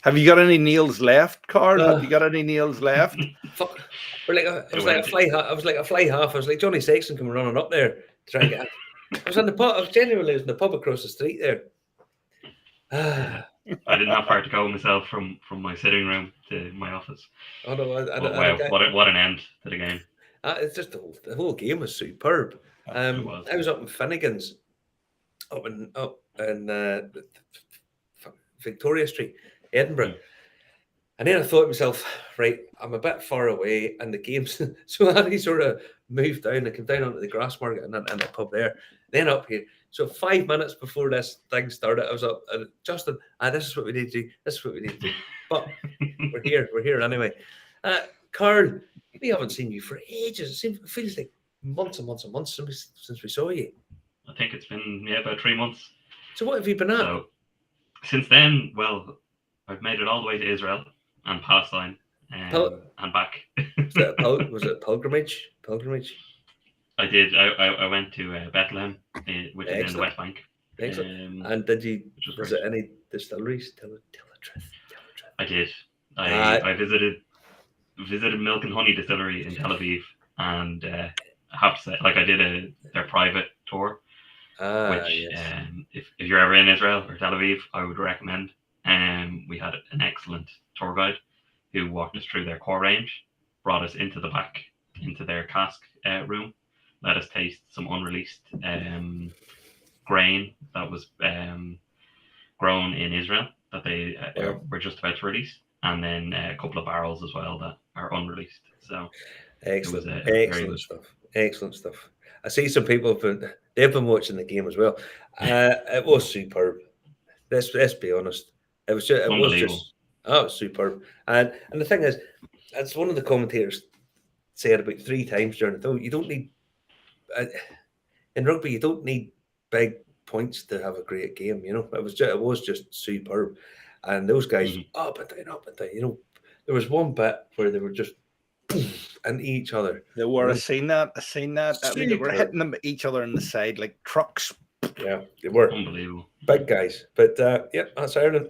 Have you got any nails left, Carl? Have Uh, you got any nails left? fuck. It was like a fly half. I was like a fly half. I was like Johnny Sexton coming running up there to try and get. I was in the pub. I was genuinely in the pub across the street there. Yeah. I didn't have far to go myself from my sitting room to my office. Oh no! But wow, what an end to the game! It's just the whole game was superb. It was. I was up in Finnegan's, up in Victoria Street, Edinburgh. And then I thought to myself, right, I'm a bit far away and the game's so I had to sort of move down. I came down onto the grass market and the pub there, then up here. So 5 minutes before this thing started, I was up and Justin, this is what we need to do. This is what we need to do. But we're here anyway. Carl, we haven't seen you for ages. It feels like months and months and months since we saw you. I think it's been about 3 months. So what have you been at? So, since then, well, I've made it all the way to Israel and Palestine and back. Was it pilgrimage? I did. I went to Bethlehem, which is in the West Bank. Excellent. And did you? Was it any distilleries? Tell the truth. I did. I visited Milk and Honey Distillery in Tel Aviv, and I have to say, like, I did their private tour, which yes. If you're ever in Israel or Tel Aviv, I would recommend. We had an excellent tour guide who walked us through their core range, brought us into the back, into their cask room, let us taste some unreleased grain that was grown in Israel that they were just about to release, and then a couple of barrels as well that are unreleased. So excellent stuff. I see some people they've been watching the game as well. It was superb. Let's be honest. It was superb. And the thing is, as one of the commentators said about 3 times during the you don't need in rugby. You don't need big points to have a great game. You know, it was just superb. And those guys up and down. You know, there was one bit where they were just into each other. They were. I seen that. I mean, they were hitting them each other in the side like trucks. Yeah, they were unbelievable, big guys. But that's Ireland.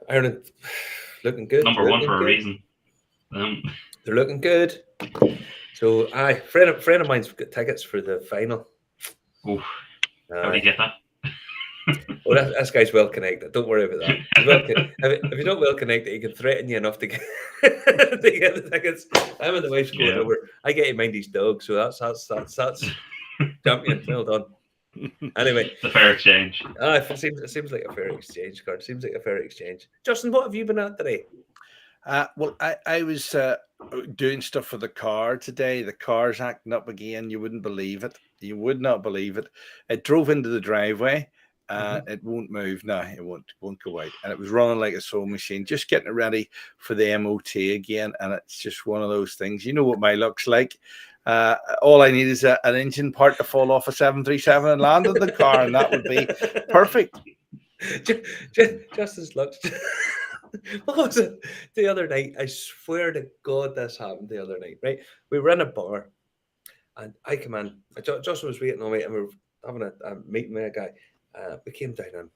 Ireland looking good. Number one for a reason. They're looking good. So, friend of mine's got tickets for the final. Oh, how do you get that? Well, this guy's well connected. Don't worry about that. If you're not well connected, he can threaten you enough to get the tickets. I'm in the wife's going over. I get to mind his dog, so that's champion. Well done. Anyway, the fair exchange. It seems like a fair exchange, card. Seems like a fair exchange. Justin, what have you been at today? Well, I was doing stuff for the car today. The car's acting up again. You wouldn't believe it. You would not believe it. It drove into the driveway. It won't move now. It won't go out. And it was running like a sewing machine, just getting it ready for the MOT again. And it's just one of those things. You know what my luck's like. All I need is an engine part to fall off a 737 and land in the car, and that would be perfect. Just as luck. What was it the other night? I swear to God, this happened the other night. Right, we were in a bar, and I come in. Justin was waiting on me, and we were having a meeting with a guy. We came down, and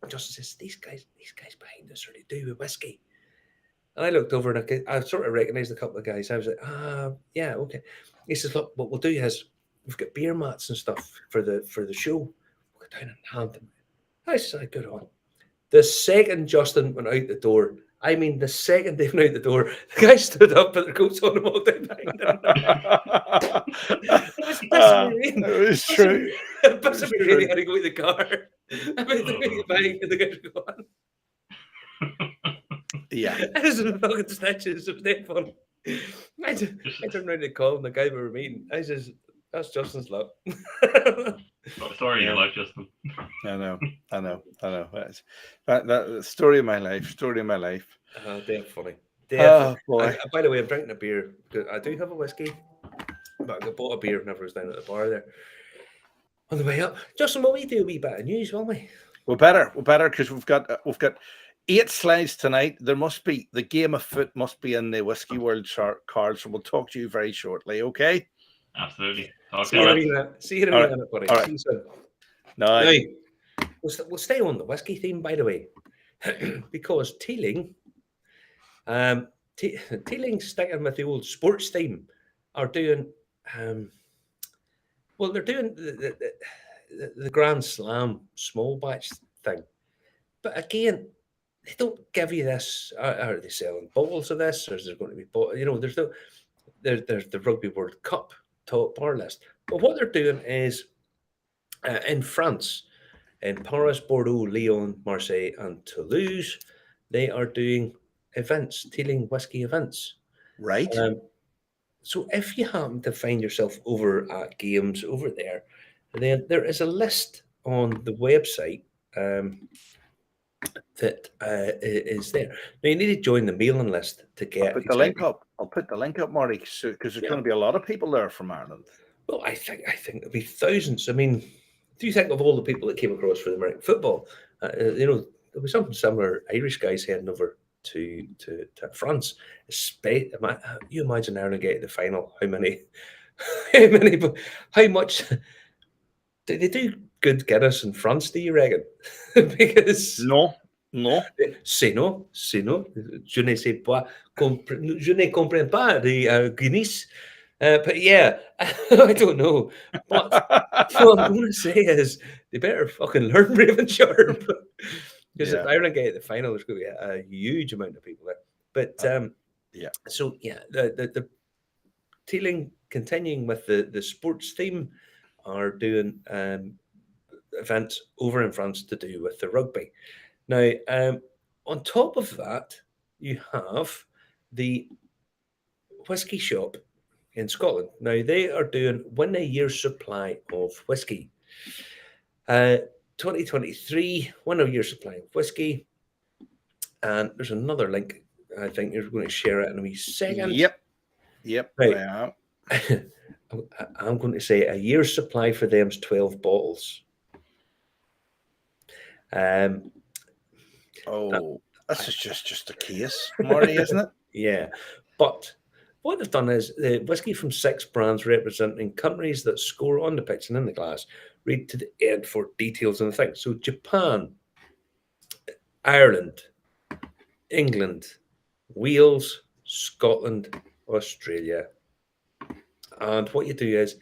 Justin says, "These guys behind us really do with whiskey." And I looked over, and I sort of recognised a couple of guys. I was like, yeah, okay. He says, "Look, what we'll do is we've got beer mats and stuff for the show. We'll go down and hand them." I said, "Good on." The second Justin went out the door, I mean, the second they went out the door, the guy stood up with their coats on and walked out behind them. It was true. It pissed me really had to go to the car. I mean, the guys were gone. Yeah. It was fucking stitches. It was dead fun. I turned around to call him, the guy we were meeting. I says, "That's Justin's luck." What a story in your life, Justin. I know. That's the story of my life. Damn funny. Boy. By the way, I'm drinking a beer. I do have a whiskey, but I bought a beer whenever I was down at the bar there. On the way up, Justin, will we do a wee bit of news, won't we? We're better because we've got 8 slides tonight. There must be the game of foot must be in the Whiskey World card, so we'll talk to you very shortly. Okay. Absolutely. See you in a minute, buddy. All right. See you soon. Now, we'll stay on the whiskey theme, by the way, because Teeling, Teeling, sticking with the old sports theme, are doing well. They're doing the Grand Slam small batch thing, but again, they don't give you this. Are they selling bottles of this, or is there going to be there's no there's the Rugby World Cup top bar list. But what they're doing is in France, in Paris, Bordeaux, Lyon, Marseille, and Toulouse, they are doing events, Teeling whiskey events. Right. So if you happen to find yourself over at games over there, then there is a list on the website that is there. Now you need to join the mailing list to get. I'll put the link up. I'll put the link up, Marty, because there's going to be a lot of people there from Ireland. Well, I think there'll be thousands. I mean, do you think of all the people that came across for the American football? There'll be something similar. Irish guys heading over to France. You imagine Ireland getting the final? How much? Do they do good Guinness in France? Do you reckon? Because no. C'est non. Je ne sais pas. Je ne comprends pas the Guinness. But yeah, I don't know. But what I'm going to say is they better fucking learn Raven Sharp. Because if Ireland get the final, there's going to be a huge amount of people there. But so yeah, the Teeling, continuing with the sports theme, are doing events over in France to do with the rugby. Now, on top of that, you have the whiskey shop in Scotland. Now, they are doing win a year's supply of whiskey. 2023, win a year's supply of whiskey. And there's another link. I think you're going to share it in a wee second. Yep. Right. I'm going to say a year's supply for them is 12 bottles. This is just a case, Marty, isn't it? Yeah. But what they've done is the whiskey from 6 brands representing countries that score on the pitch and in the glass. Read to the end for details on the thing. So Japan, Ireland, England, Wales, Scotland, Australia. And what you do is,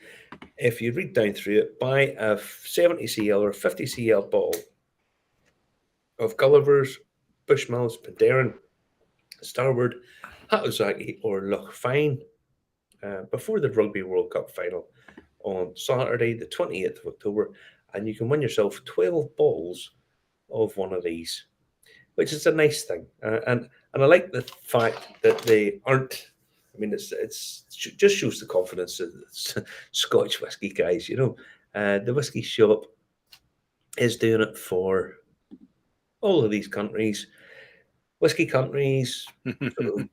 if you read down through it, buy a 70 cl or 50 cl bottle of Gulliver's, Bushmills, Penderyn, Starward, Hatozaki, or Lochfine before the Rugby World Cup final on Saturday, the 28th of October, and you can win yourself 12 bottles of one of these, which is a nice thing. And I like the fact that they aren't. I mean, it just shows the confidence of the Scotch whiskey guys. The whiskey shop is doing it for all of these countries, whiskey countries,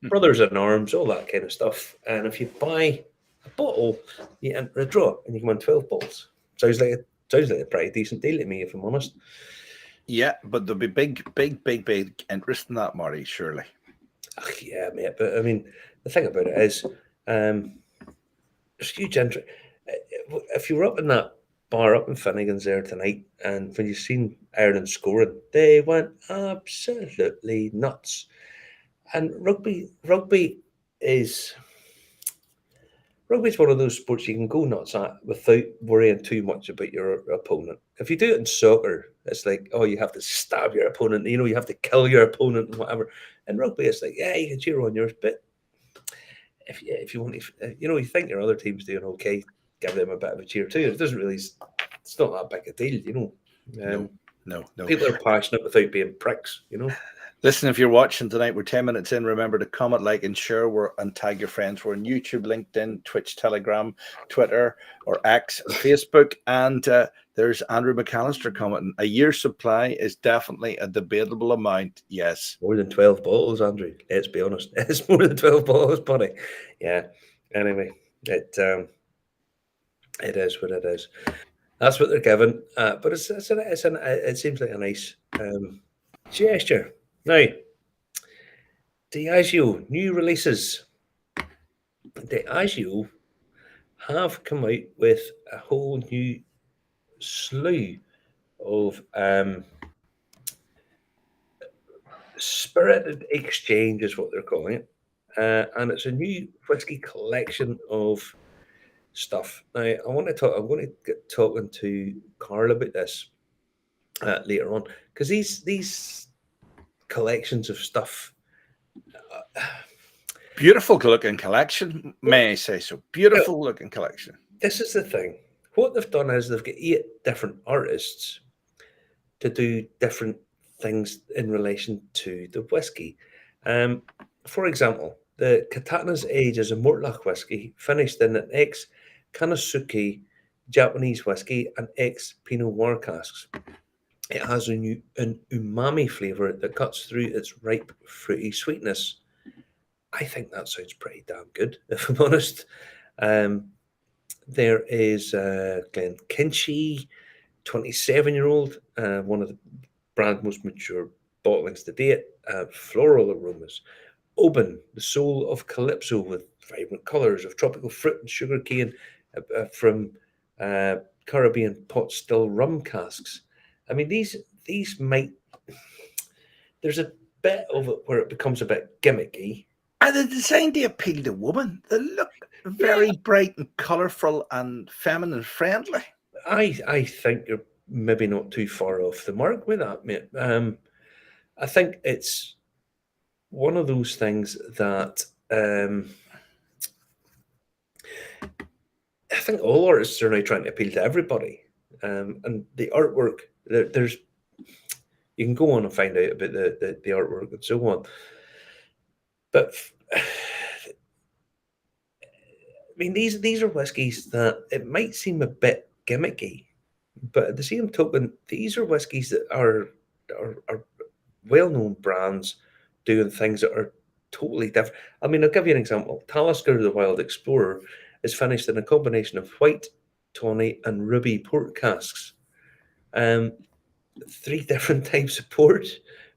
brothers in arms, all that kind of stuff. And if you buy a bottle, you enter a draw, and you can win 12 bottles. Sounds like a pretty decent deal to me, if I'm honest. Yeah, but there'll be big interest in that, Marty, surely. Yeah, mate. But I mean, the thing about it is, there's huge interest. If you were up in that bar up in Finnegan's there tonight, and when you seen Ireland scoring, they went absolutely nuts. And rugby is one of those sports you can go nuts at without worrying too much about your opponent. If you do it in soccer, it's like, oh, you have to stab your opponent, you have to kill your opponent and whatever. In rugby, it's like, yeah, you can cheer on yours, but if you want to, you think your other team's doing okay, give them a bit of a cheer too. It doesn't really, it's not that big a deal, No. People are passionate without being pricks, Listen, if you're watching tonight, we're 10 minutes in. Remember to comment, like, and share, and tag your friends. We're on YouTube, LinkedIn, Twitch, Telegram, Twitter, or X, Facebook. And there's Andrew McAllister commenting. A year's supply is definitely a debatable amount. Yes. More than 12 bottles, Andrew. Let's be honest. It's more than 12 bottles, buddy. Yeah. Anyway, it is what it is. That's what they're given. But it seems like a nice gesture. Now, Diageo, new releases. Diageo have come out with a whole new slew of Spirited Exchange is what they're calling it, and it's a new whiskey collection of stuff. Now, I want to talk. I'm going to get talking to Carl about this later on, because these collections of stuff. Beautiful looking collection, may I say so? Beautiful looking collection. This is the thing. What they've done is they've got 8 different artists to do different things in relation to the whiskey. For example, the Katana's Age is a Mortlach whiskey finished in an ex Kanasuke Japanese whiskey and ex Pinot Noir casks. It has an umami flavour that cuts through its ripe, fruity sweetness. I think that sounds pretty damn good, if I'm honest. There is Glen Kinchy, 27-year-old, one of the brand's most mature bottlings to date. Floral aromas. Oban, the soul of Calypso, with vibrant colours of tropical fruit and sugar cane from Caribbean pot still rum casks. I mean, these might. There's a bit of it where it becomes a bit gimmicky. And they're designed to appeal to women. They look very bright and colourful and feminine friendly. I think you're maybe not too far off the mark with that, mate. I think it's one of those things that I think all artists are now trying to appeal to everybody. And the artwork, there's you can go on and find out about the artwork and so on. But I mean, these are whiskies that it might seem a bit gimmicky, but at the same token, these are whiskies that are well-known brands doing things that are totally different. I mean, I'll give you an example. Talisker the Wild Explorer is finished in a combination of white, tawny, and ruby port casks. 3 different types of port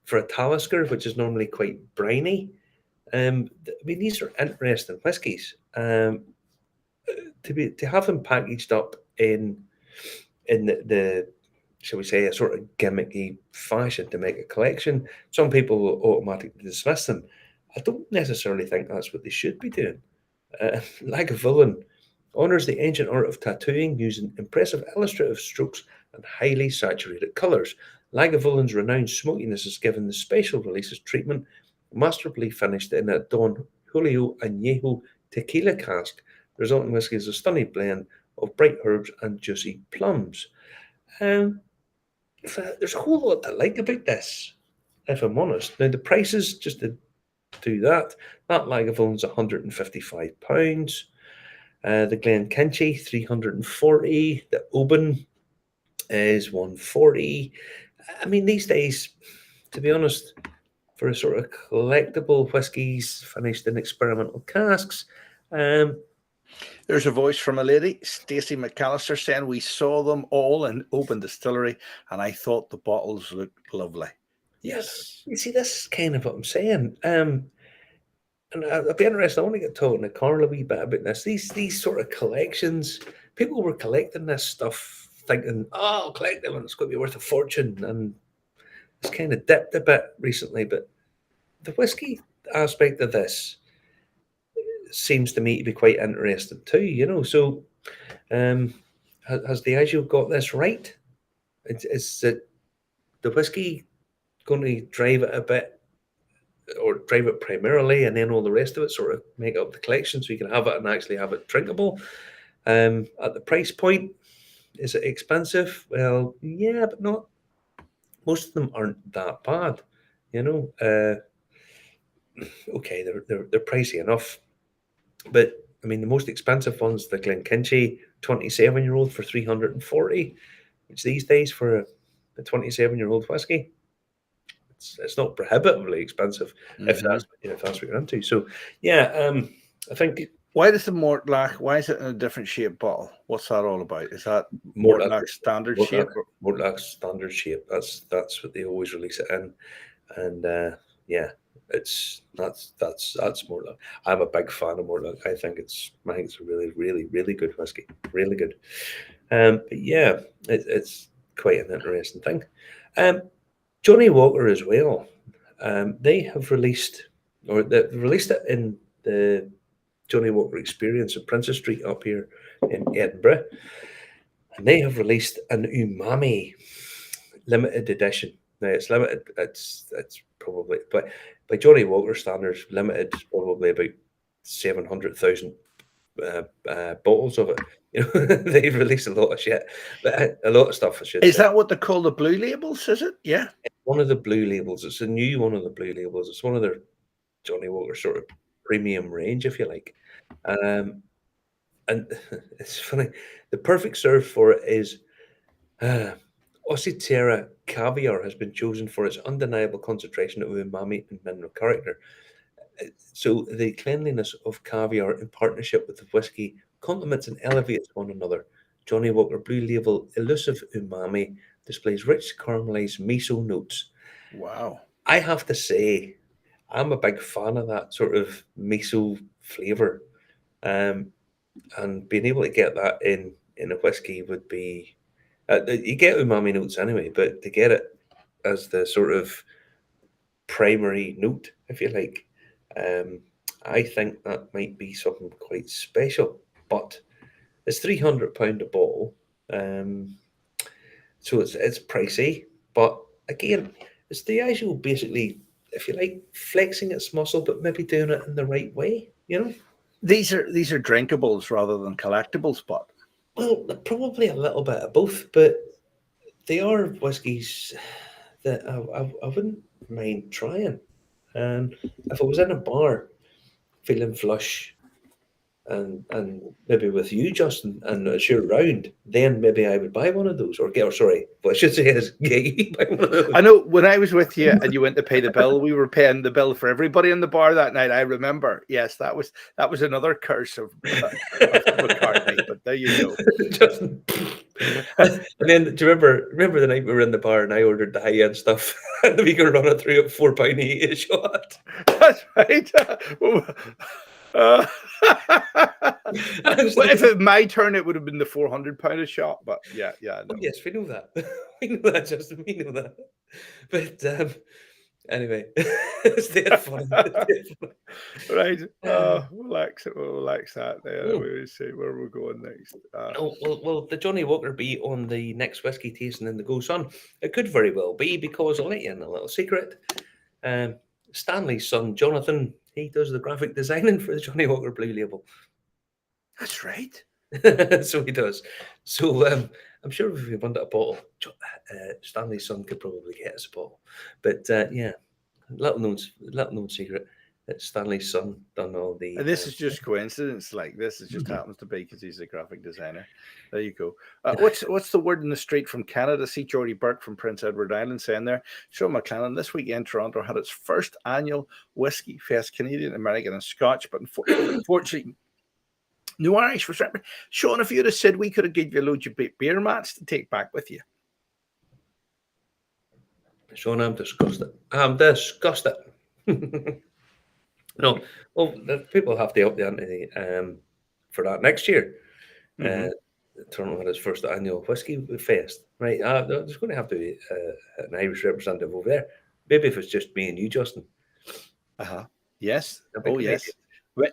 for a Talisker, which is normally quite briny. I mean, these are interesting whiskies. To have them packaged up in the shall we say, a sort of gimmicky fashion to make a collection, some people will automatically dismiss them. I don't necessarily think that's what they should be doing. Lagavulin honours the ancient art of tattooing using impressive illustrative strokes and highly saturated colours. Lagavulin's renowned smokiness is given the special releases treatment, masterfully finished in a Don Julio Añejo tequila cask. The resulting whiskey is a stunning blend of bright herbs and juicy plums. There's a whole lot to like about this, if I'm honest. Now, the prices, just to do that Lagavulin's £155. The Glen Kinchy, 340. The Oban is 140. I mean, these days, to be honest, for a sort of collectible whiskies finished in experimental casks, there's a voice from a lady, Stacey McAllister, saying we saw them all in Oban Distillery, and I thought the bottles looked lovely. Yes, you see, this is kind of what I'm saying. And I'd be interested. I want to get talking to Carl a wee bit about this. These sort of collections, people were collecting this stuff, thinking, "Oh, I'll collect them, and it's going to be worth a fortune." And it's kind of dipped a bit recently, but the whiskey aspect of this seems to me to be quite interesting too, you know. So, has Diageo got this right? Is it the whiskey going to drive it a bit, or drive it primarily, and then all the rest of it sort of make up the collection so you can have it and actually have it drinkable? At the price point, is it expensive? Well, yeah, but not. Most of them aren't that bad, you know. Okay, they're pricey enough. But I mean, the most expensive one's the Glenkinchie 27-year-old for 340, which these days for a 27-year-old whiskey, it's not prohibitively expensive if that's what you're into. So yeah, I think. Why does the Mortlach? Why is it in a different shape bottle? What's that all about? Is that Mortlach standard shape? Mortlach standard shape. That's what they always release it in, and yeah. That's Mortlach. I'm a big fan of Mortlach. I think it's a really, really, really good whiskey. Really good. But yeah, it's quite an interesting thing. Johnny Walker as well. They have released, or they released it in the Johnny Walker Experience at Princess Street up here in Edinburgh, and they have released an umami limited edition. Now it's limited. It's probably, but by Johnny Walker standards, limited is probably about 700,000 bottles of it. You know, they release a lot of shit, but a lot of stuff. I should Is say. that what they call the blue labels? Is it? Yeah. It's one of the blue labels. It's a new one of the blue labels. It's one of their Johnny Walker sort of premium range, if you like. And it's funny. The perfect serve for it is Ossitera caviar has been chosen for its undeniable concentration of umami and mineral character. So the cleanliness of caviar in partnership with the whiskey complements and elevates one another. Johnny Walker Blue Label elusive umami displays rich caramelized miso notes. Wow. I have to say, I'm a big fan of that sort of miso flavor, and being able to get that in a whiskey would be. You get umami notes anyway, but to get it as the sort of primary note, if you like, I think that might be something quite special. But it's £300 a bottle, so it's pricey. But again, it's the actual basically, if you like, flexing its muscle, but maybe doing it in the right way. You know, these are drinkables rather than collectibles, but well, probably a little bit of both, but they are whiskies that I wouldn't mind trying. And if I was in a bar feeling flush and maybe with you, Justin, and it's your round, then maybe I would buy one of those, or get, or sorry, what I should say is get you buy one of those. I know when I was with you and you went to pay the bill, we were paying the bill for everybody in the bar that night. I remember. Yes, that was another curse of McCartney. But there you go. Justin. And then do you remember the night we were in the bar and I ordered the high end stuff and we could run it through at £4.80 a shot. That's right. Well, if it my turn, it would have been the £400 a shot. But yeah. Oh, No. yes, we know that. We know that, Justin. We know that. But anyway, it's dead funny. Right. Relax it. We'll relax that there. We'll see where we're going next. Well, the Johnny Walker be on the next whiskey tasting in the Go Sun. It could very well be, because I'll let you in a little secret. Stanley's son, Jonathan, he does the graphic designing for the Johnny Walker Blue Label. That's right. So he does. So I'm sure if we wanted a bottle, Stanley's son could probably get us a bottle. But yeah, little known secret that Stanley's son done all the. And this is just coincidence. Like this, it just happens to be because he's a graphic designer. There you go. What's the word in the street from Canada? See Geordie Burke from Prince Edward Island saying there, Sean McLennan this weekend Toronto had its first annual Whiskey Fest, Canadian, American, and Scotch, but unfortunately. No Irish was represented. Sean, if you'd have said we could have given you loads of beer mats to take back with you. Sean, I'm disgusted. I'm disgusted. No, well, people have to up the ante for that next year. Toronto had its first annual Whiskey Fest, right? There's going to have to be an Irish representative over there. Maybe if it's just me and you, Justin. Yes. Oh, yes.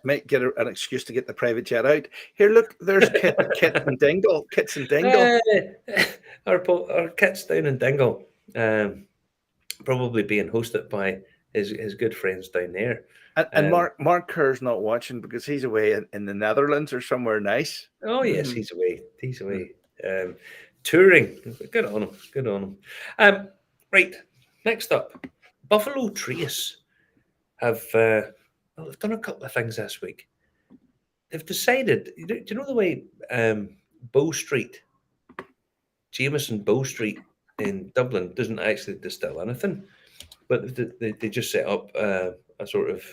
Might get an excuse to get the private jet out. Here, look, there's Kits and Dingle. Our Kits down in Dingle, probably being hosted by his good friends down there. And Mark Kerr's not watching because he's away in the Netherlands or somewhere nice. Oh yes, he's away. He's away touring. Good on him. Right, next up, Buffalo Trace have. They've done a couple of things this week. They've decided, do you know the way Bow Street, Jameson Bow Street in Dublin doesn't actually distill anything, but they just set up a sort of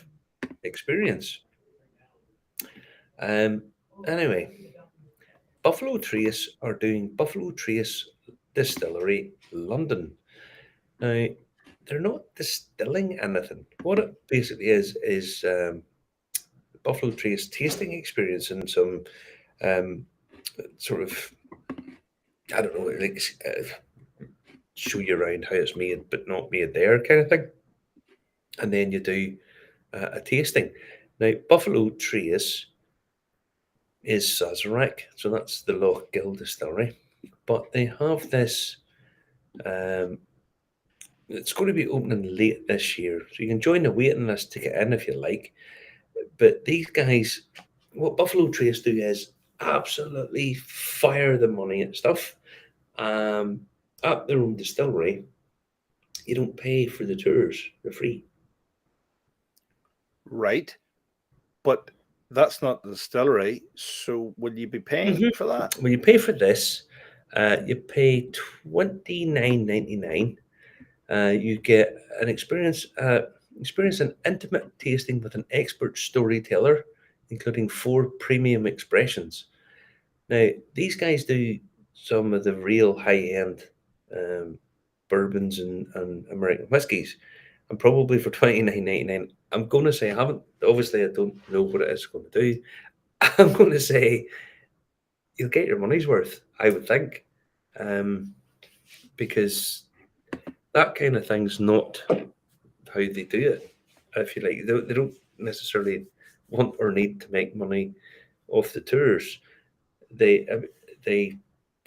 experience. Anyway, Buffalo Trace are doing Buffalo Trace Distillery London. Now, they're not distilling anything. What it basically is Buffalo Trace tasting experience and some sort of, I don't know, like show you around how it's made, but not made there, kind of thing. And then you do a tasting. Now, Buffalo Trace is Sazerac, so that's the Loch Gill distillery. But they have this. It's going to be opening late this year, so you can join the waiting list to get in if you like. But these guys, what Buffalo Trace do is absolutely fire the money and stuff. At their own distillery, you don't pay for the tours; they're free. Right, but that's not the distillery. So will you be paying for that? When you pay for this, you pay $29.99. You get an experience an intimate tasting with an expert storyteller, including 4 premium expressions. Now, these guys do some of the real high-end bourbons and American whiskies, and probably for $29.99. I'm going to say I haven't. Obviously, I don't know what it is going to do. I'm going to say you'll get your money's worth, I would think, because that kind of thing's not how they do it. If you like, they don't necessarily want or need to make money off the tours. They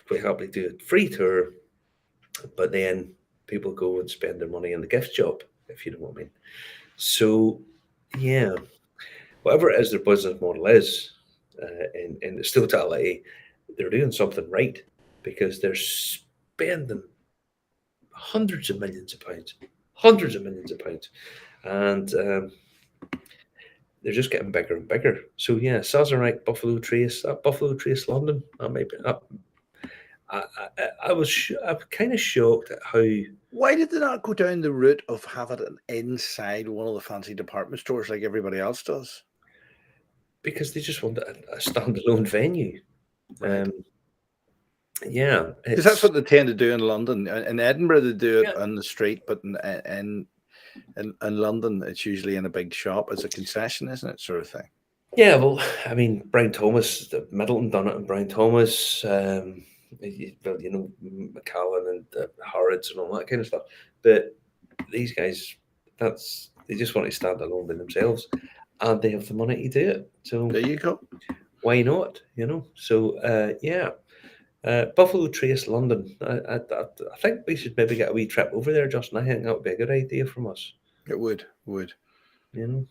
quite happily do a free tour, but then people go and spend their money in the gift shop, if you know what I mean. So, yeah, whatever it is their business model is, in its totality, they're doing something right because they're spending hundreds of millions of pounds, and they're just getting bigger and bigger. So yeah, Sazerac, Buffalo Trace, Buffalo Trace London. That might be. I'm kind of shocked at how. Why did they not go down the route of having it inside one of the fancy department stores like everybody else does? Because they just want a standalone venue. Right. Yeah, because that's what they tend to do in London. In Edinburgh, they do it on the street, but in London, it's usually in a big shop as a concession, isn't it, sort of thing? Yeah, well, I mean, Brian Thomas, Middleton done it, and Brian Thomas, Macallan and Harrods and all that kind of stuff. But these guys, they just want to stand alone by themselves, and they have the money to do it. So there you go. Why not? So yeah. Buffalo Trace London. I think we should maybe get a wee trip over there, Justin. I think that would be a good idea from us. It would. You know.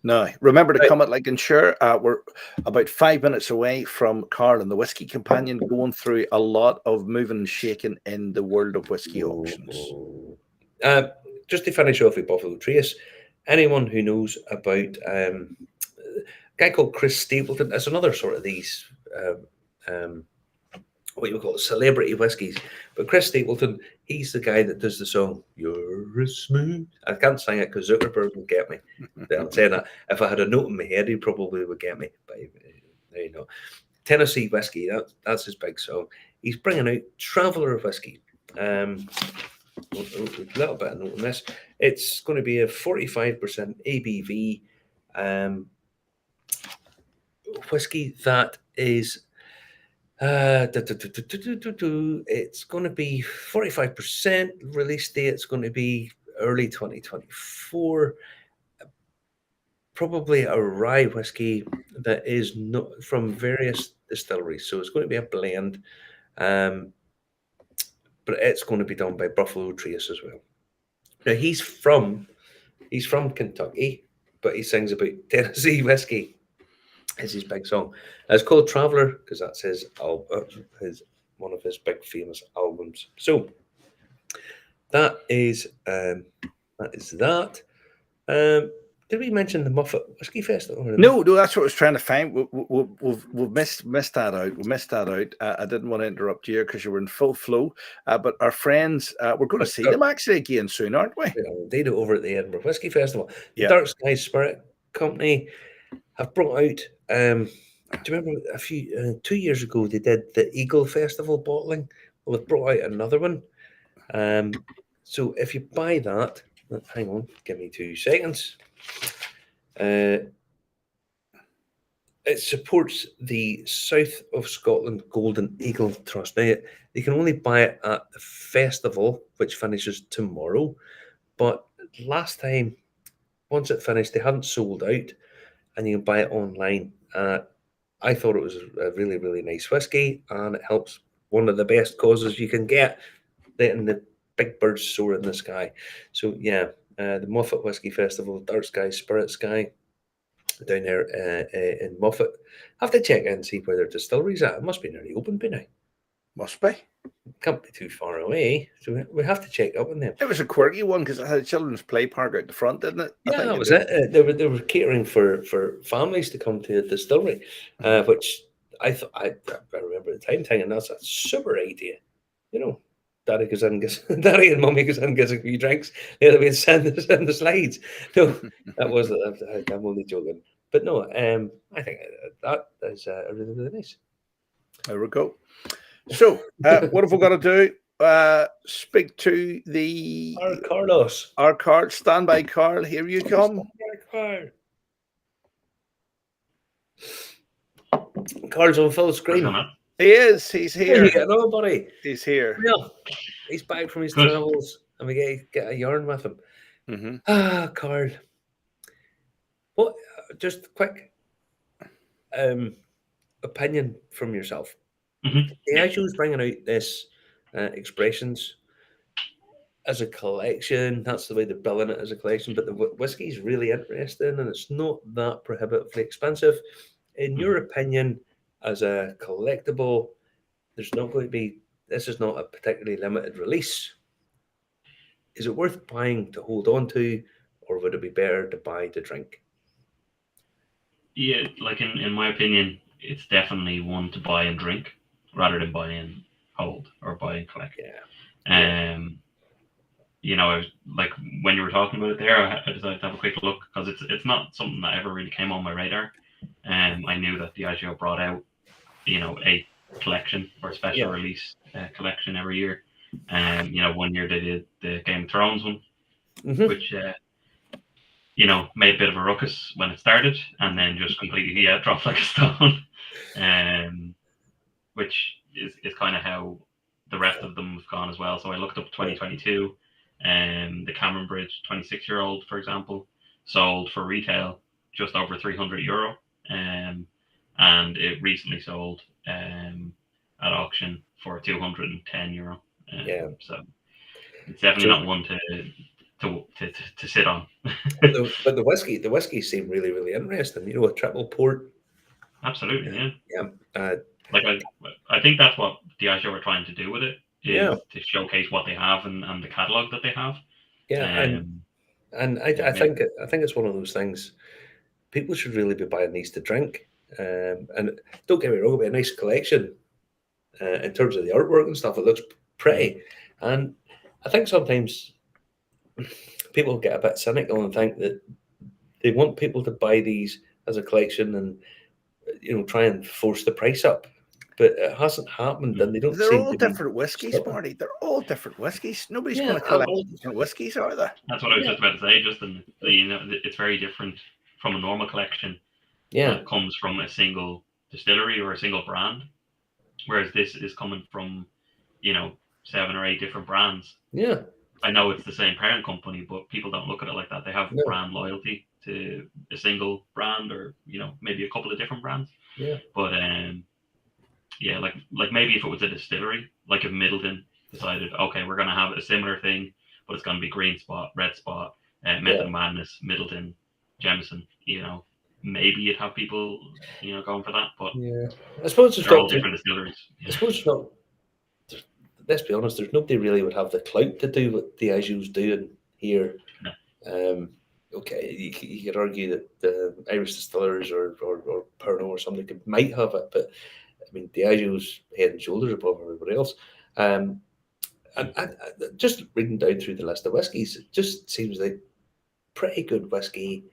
Now, remember to come at Lincolnshire. We're about 5 minutes away from Carl and the Whiskey Companion, going through a lot of moving and shaking in the world of whiskey auctions. Just to finish off with Buffalo Trace, anyone who knows about a guy called Chris Stapleton, that's another sort of these what you would call celebrity whiskies. But Chris Stapleton, he's the guy that does the song "You're a Smooth." I can't sing it because Zuckerberg will get me. I'm saying that if I had a note in my head, he probably would get me. But there you go. Tennessee whiskey, that's his big song. He's bringing out Traveller whiskey. A little bit of note on this. It's going to be a 45% ABV whiskey that is. It's going to be 45%. Release date it's going to be early 2024. Probably a rye whiskey that is not from various distilleries, so it's going to be a blend. But it's going to be done by Buffalo Trace as well. Now he's from Kentucky, but he sings about Tennessee whiskey. Is his big song. It's called Traveller because that's his album, one of his big famous albums. So that is that. Did we mention the Muffet Whiskey Festival? No, that's what I was trying to find. We've missed that out. We missed that out. I didn't want to interrupt you because you were in full flow. But our friends, we're going to see them actually again soon, aren't we? They do over at the Edinburgh Whiskey Festival. Yeah. Dark Sky Spirit Company have brought out. Do you remember 2 years ago they did the Eagle Festival bottling? Well, they've brought out another one. So if you buy that, hang on, give me 2 seconds. it supports the South of Scotland Golden Eagle Trust. Now, you can only buy it at the festival, which finishes tomorrow. But last time, once it finished, they hadn't sold out, and you can buy it online. I thought it was a really, really nice whiskey, and it helps one of the best causes you can get, letting the big birds soar in the sky. So yeah, the Moffat Whiskey Festival, Dark Sky, Spirit Sky, down there in Moffat. I have to check in and see where their distillery's at. It must be nearly open by now. Must be. Can't be too far away, so we have to check up on them. It was a quirky one because it had a children's play park out the front, didn't it? Yeah, that was it. They were catering for families to come to the distillery, which I thought I remember at the time thinking that's a super idea. You know, Daddy goes in, Daddy and Mummy goes in and gets a few drinks. The other way and send the slides. No, that wasn't. I'm only joking. But no, I think that is really, really nice. There we go. So, what have we got to do? Speak to Our Carlos. Our Carl. Stand by, Carl. Here you come. Carl's on full screen. He is. He's here. Hey, nobody. He's here. Yeah. He's back from his travels, and we get a yarn with him. Mm-hmm. Carl. What? Just quick opinion from yourself. Mm-hmm. Diageo's bringing out this expressions as a collection. That's the way they're billing it, as a collection. But the whiskey's really interesting, and it's not that prohibitively expensive. In your opinion, as a collectible, there's not going to be. This is not a particularly limited release. Is it worth buying to hold on to, or would it be better to buy to drink? Yeah, like in my opinion, it's definitely one to buy and drink rather than buy and hold or buy and collect. Yeah. You know, like when you were talking about it there, I decided to have a quick look because it's not something that ever really came on my radar. I knew that Diageo brought out, you know, a collection or special release collection every year. You know, one year they did the Game of Thrones one, which you know, made a bit of a ruckus when it started, and then just completely dropped like a stone. Which is kind of how the rest of them have gone as well. So I looked up 2022, the Cameron Bridge 26-year-old, for example, sold for retail just over €300, and it recently sold at auction for €210. So it's definitely not one to sit on. but the whiskey seemed really, really interesting. You know, a triple port. Absolutely, yeah. Like I think that's what Diageo are trying to do with it, is to showcase what they have and the catalog that they have. Yeah, and I think it's one of those things. People should really be buying these to drink. And don't get me wrong, it'll be a nice collection in terms of the artwork and stuff. It looks pretty, and I think sometimes people get a bit cynical and think that they want people to buy these as a collection and, you know, try and force the price up. But it hasn't happened, and they don't. They're all different whiskies, Marty. They're all different whiskies. Nobody's going to collect different whiskies, are they? That's what I was just about to say, Justin. You know, it's very different from a normal collection. That comes from a single distillery or a single brand, whereas this is coming from, you know, 7 or 8 different brands. Yeah. I know it's the same parent company, but people don't look at it like that. They have brand loyalty to a single brand, or, you know, maybe a couple of different brands. Yeah. But yeah, like maybe if it was a distillery, like if Middleton decided, okay, we're gonna have a similar thing, but it's gonna be Green Spot, Red Spot, Method of Madness, Middleton, Jameson, you know, maybe you'd have people, you know, going for that. But I suppose they're all different distilleries. I suppose it's not. Let's be honest. There's nobody really would have the clout to do what Diageo's doing here. No. Okay, you could argue that the Irish distillers or Pernod or somebody might have it, but I mean, Diageo's head and shoulders above everybody else. And just reading down through the list of whiskies, it just seems like pretty good whiskey,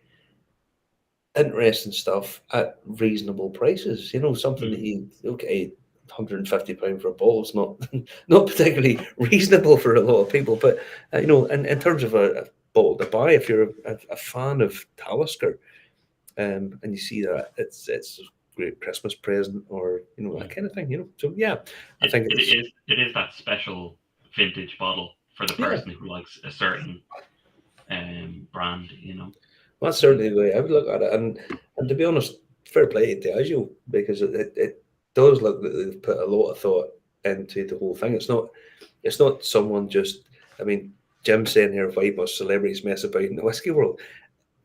interesting stuff at reasonable prices. You know, something that you, £150 for a bottle is not particularly reasonable for a lot of people. But you know, in terms of a bottle to buy, if you're a fan of Talisker, and you see that it's great Christmas present, or that kind of thing. So yeah, I think it is that special vintage bottle for the person who likes a certain brand. Well, that's certainly the way I would look at it, and to be honest, fair play to Diageo, because it does look that they've put a lot of thought into the whole thing. It's not someone just. I mean, Jim's saying here, why must celebrities mess about in the whiskey world?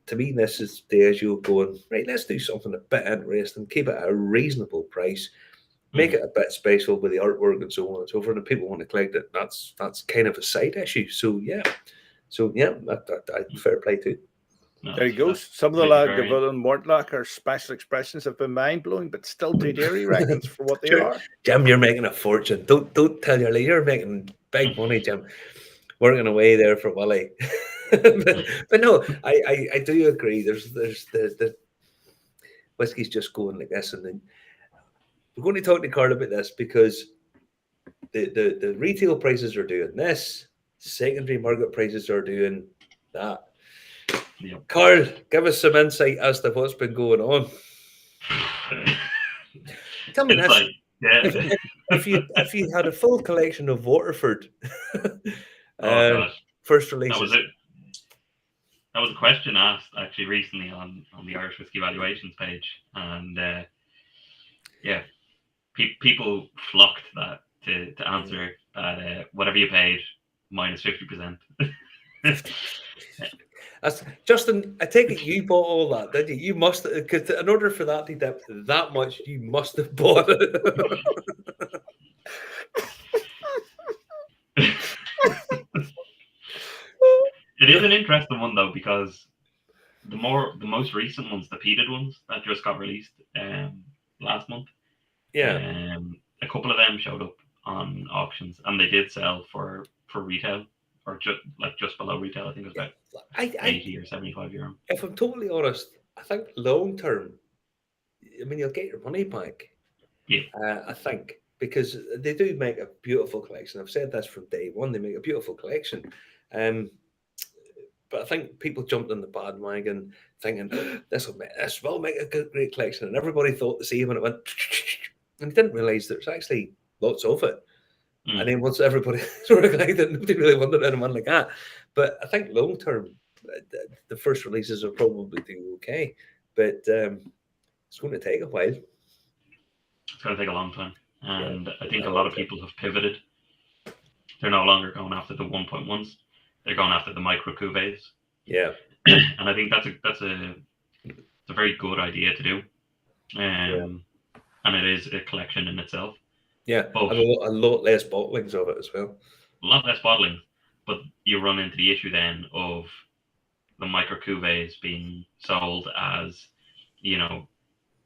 To me, this is Diageo going, right, let's do something a bit interesting, keep it at a reasonable price, make it a bit special with the artwork and so on and so forth. And people want to collect it. That's kind of a side issue. So yeah, fair play to. No, there you go. Some of the Lagavulin and Mortlach special expressions have been mind blowing, but still too dear, he reckons, for what they are. Jim, you're making a fortune. Don't tell your you're making big money, Jim. Working away there for Willie. but no, I do agree. There's the whiskey's just going like this, and then we're going to talk to Carl about this because the retail prices are doing this, secondary market prices are doing that. Yep. Carl, give us some insight as to what's been going on. Tell me this: if you had a full collection of Waterford, first releases. That was a question asked actually recently on the Irish Whiskey Valuations page, and people flocked that to answer that whatever you paid minus 50%. That's Justin. I take it you bought all that, did you? You must, because in order for that to dip that much, you must have bought it. It is an interesting one though, because the most recent ones, the peated ones that just got released last month, a couple of them showed up on auctions, and they did sell for retail, or just below retail. I think it was about 80 or 75 euro. If I'm totally honest, I think long term, I mean, you'll get your money back. Yeah. I think, because they do make a beautiful collection. I've said this from day one. They make a beautiful collection. But I think people jumped on the bandwagon thinking this will make a great collection, and everybody thought the same, and it went, and they didn't realise there's actually lots of it. And then once everybody sort of like that, nobody really wanted anyone like that. But I think long term, the first releases will probably do okay, but it's going to take a while. It's going to take a long time, and I think a lot of people have pivoted. They're no longer going after the 1.1s. They're going after the micro cuvées. Yeah, and I think that's a very good idea to do, and it is a collection in itself. Yeah, and a lot less bottlings of it as well. A lot less bottling, but you run into the issue then of the micro cuvées being sold as,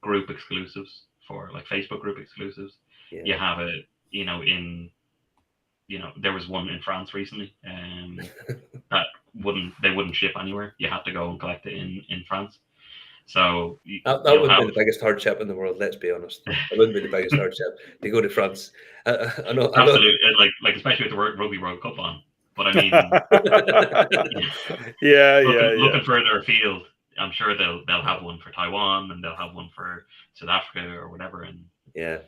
group exclusives for like Facebook group exclusives. Yeah. You have there was one in France recently, that they wouldn't ship anywhere. You had to go and collect it in France. So that would be the biggest hardship in the world. Let's be honest. It wouldn't be the biggest hardship to go to France. I know. Absolutely, like especially with the Rugby World Cup on. But I mean, looking further afield, I'm sure they'll have one for Taiwan, and they'll have one for South Africa or whatever. And I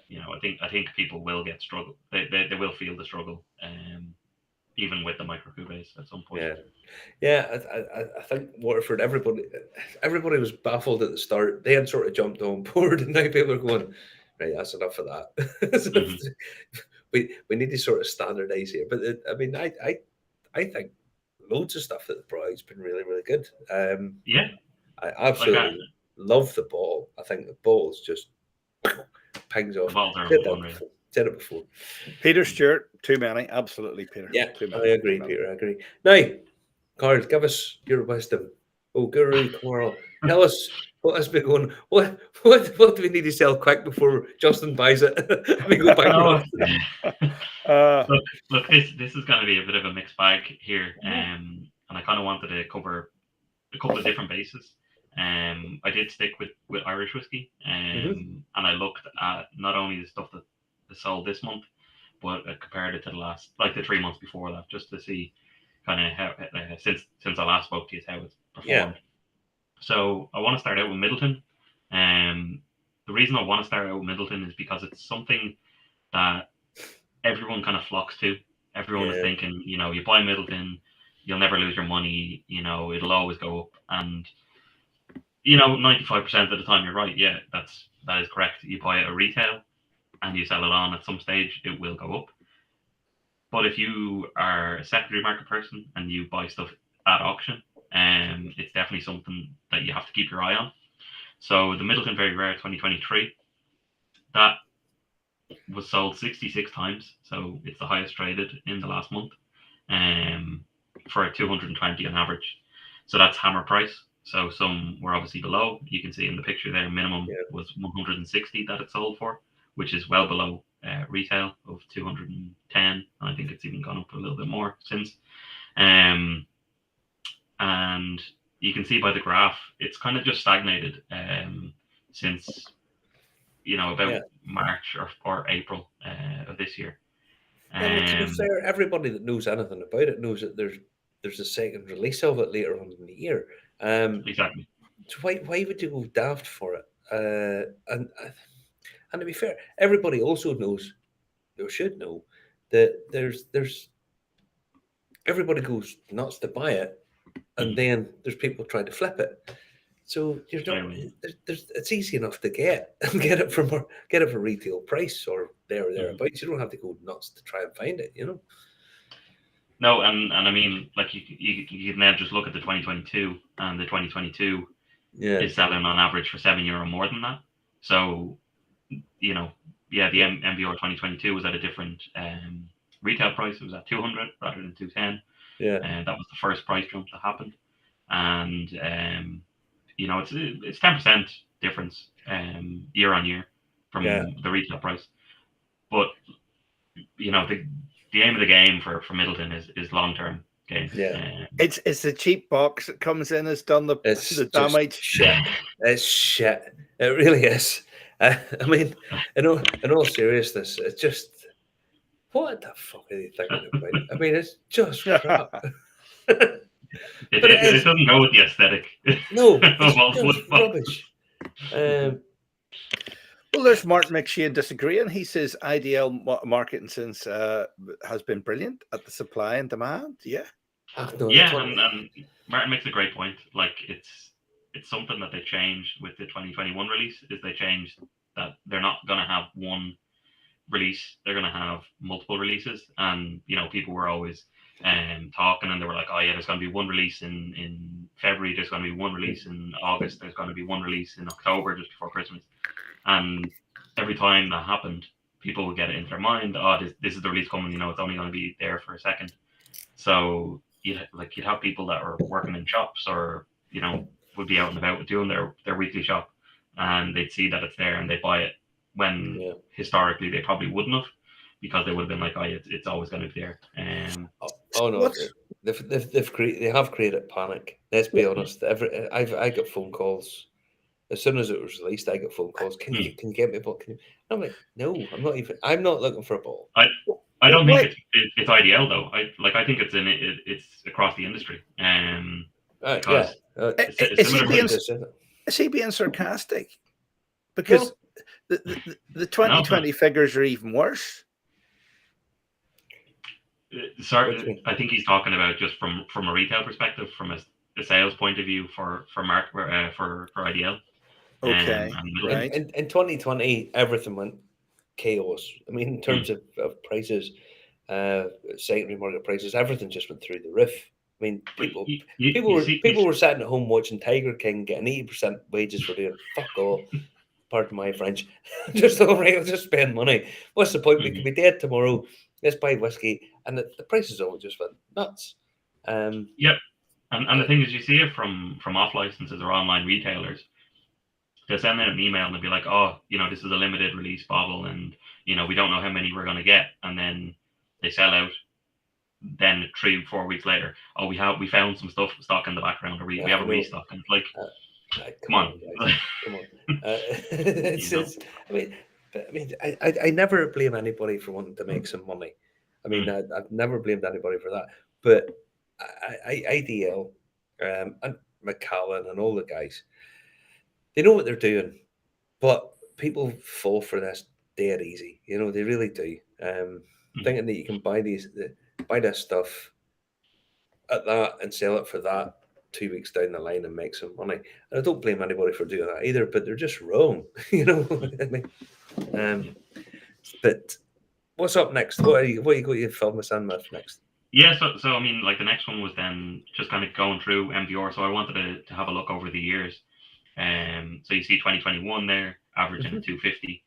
think people will get struggle. They will feel the struggle, even with the micro cuvées at some point. Yeah. I think Waterford. Everybody was baffled at the start. They had sort of jumped on board, and now people are going, right, that's enough of that. We need to sort of standardize here. But I think loads of stuff that the brought out's been really, really good. I absolutely love the bottle. I think the bottle's just pings off. Said it before. Peter Stewart, too many. Absolutely, Peter. Yeah, too many. I agree, Peter. I agree. Now, Carl, give us your wisdom. Oh, Guru Carl, tell us what has been going. What do we need to sell quick before Justin buys it? We go back. Look, this is going to be a bit of a mixed bag here, and I kind of wanted to cover a couple of different bases. I did stick with Irish whiskey, and I looked at not only the stuff that sold this month, but I compared it to the 3 months before that, just to see kind of how since I last spoke to you, how it's performed. So I want to start out with Middleton. the reason I want to start out with Middleton is because it's something that everyone kind of flocks to. Everyone is thinking, you know, you buy Middleton, you'll never lose your money, you know, it'll always go up. And, you know, 95% of the time you're right. Yeah, that is correct. You buy it at retail and you sell it on at some stage, it will go up. But if you are a secondary market person and you buy stuff at auction, it's definitely something that you have to keep your eye on. So the Middleton Very Rare 2023, that was sold 66 times. So it's the highest traded in the last month, for a 220 on average. So that's hammer price. So some were obviously below. You can see in the picture there, minimum was 160 that it sold for, which is well below retail of 210. I think it's even gone up a little bit more since. And you can see by the graph, it's kind of just stagnated since, you know, about March or April of this year. Well, to be fair, everybody that knows anything about it knows that there's a second release of it later on in the year. Exactly. So why would you go daft for it? And to be fair, everybody also knows, or should know, that there's everybody goes nuts to buy it, and then there's people trying to flip it. So you're not. It's easy enough to get and get it for retail price or thereabouts. You don't have to go nuts to try and find it. You know. No, and I mean, like you can then just look at the 2022, and the 2022 is selling on average for €7 more than that. So, you know, the MBR 2022 was at a different retail price. It was at 200 rather than 210. And that was the first price jump that happened. And you know, it's 10% difference year on year from the retail price. But you know, the aim of the game for Middleton is long term game. It's the cheap box that comes in has done the damage. Shit. It's shit. It really is. I mean, in all seriousness, it's just, what the fuck are they thinking about? I mean, it's just crap. It doesn't go with the aesthetic. No, it's just rubbish. Well, there's Martin McShane disagreeing. He says IDL marketing since has been brilliant at the supply and demand. Yeah. And Martin makes a great point. Like it's something that they changed with the 2021 release. Is they changed that they're not going to have one release. They're going to have multiple releases. And you know, people were always talking, and they were like, "Oh yeah, there's going to be one release in February. There's going to be one release in August. There's going to be one release in October, just before Christmas." And every time that happened, people would get it into their mind, "Oh, this is the release coming. You know, it's only going to be there for a second." So you'd have people that are working in shops, or you know, would be out and about doing their weekly shop, and they'd see that it's there and they buy it when historically they probably wouldn't have, because they would have been like, "Oh, it's always going to be there." Oh no, they have created panic. Let's be honest. I got phone calls as soon as it was released. I got phone calls. Can you get me a ball? I'm like, no, I'm not looking for a ball. I don't think it's IDL though. I think it's across the industry. Because is he being sarcastic? Because the 2020 figures are even worse. Sorry, I think he's talking about just from a retail perspective, from a sales point of view for IDL. Okay, right. In 2020, everything went chaos. I mean, in terms of prices, secondary market prices, everything just went through the roof. I mean, people were sitting at home watching Tiger King getting 80% wages for doing fuck all. Pardon my French. Just all right, let's just spend money. What's the point? We could be dead tomorrow. Let's buy whiskey, and the prices all just went nuts. Yep, and the thing is, you see it from off licenses or online retailers. They'll send out an email and they'll be like, "Oh, you know, this is a limited release bottle, and you know, we don't know how many we're going to get," and then they sell out. Then 3-4 weeks later, "Oh, we found some stuff stock in the background, or we have a restock," and it's like, come on. Come on. I never blame anybody for wanting to make some money. I mean, I've never blamed anybody for that. But IDL and McCallan and all the guys, they know what they're doing. But people fall for this dead easy. You know, they really do. Thinking that you can buy this stuff at that and sell it for that 2 weeks down the line and make some money. And I don't blame anybody for doing that either, but they're just wrong. You know what I mean? But what's up next? What are you going to film us in with next? Yeah, so I mean, like the next one was then just kind of going through MVR. So I wanted to have a look over the years. So you see 2021 there, averaging a 250.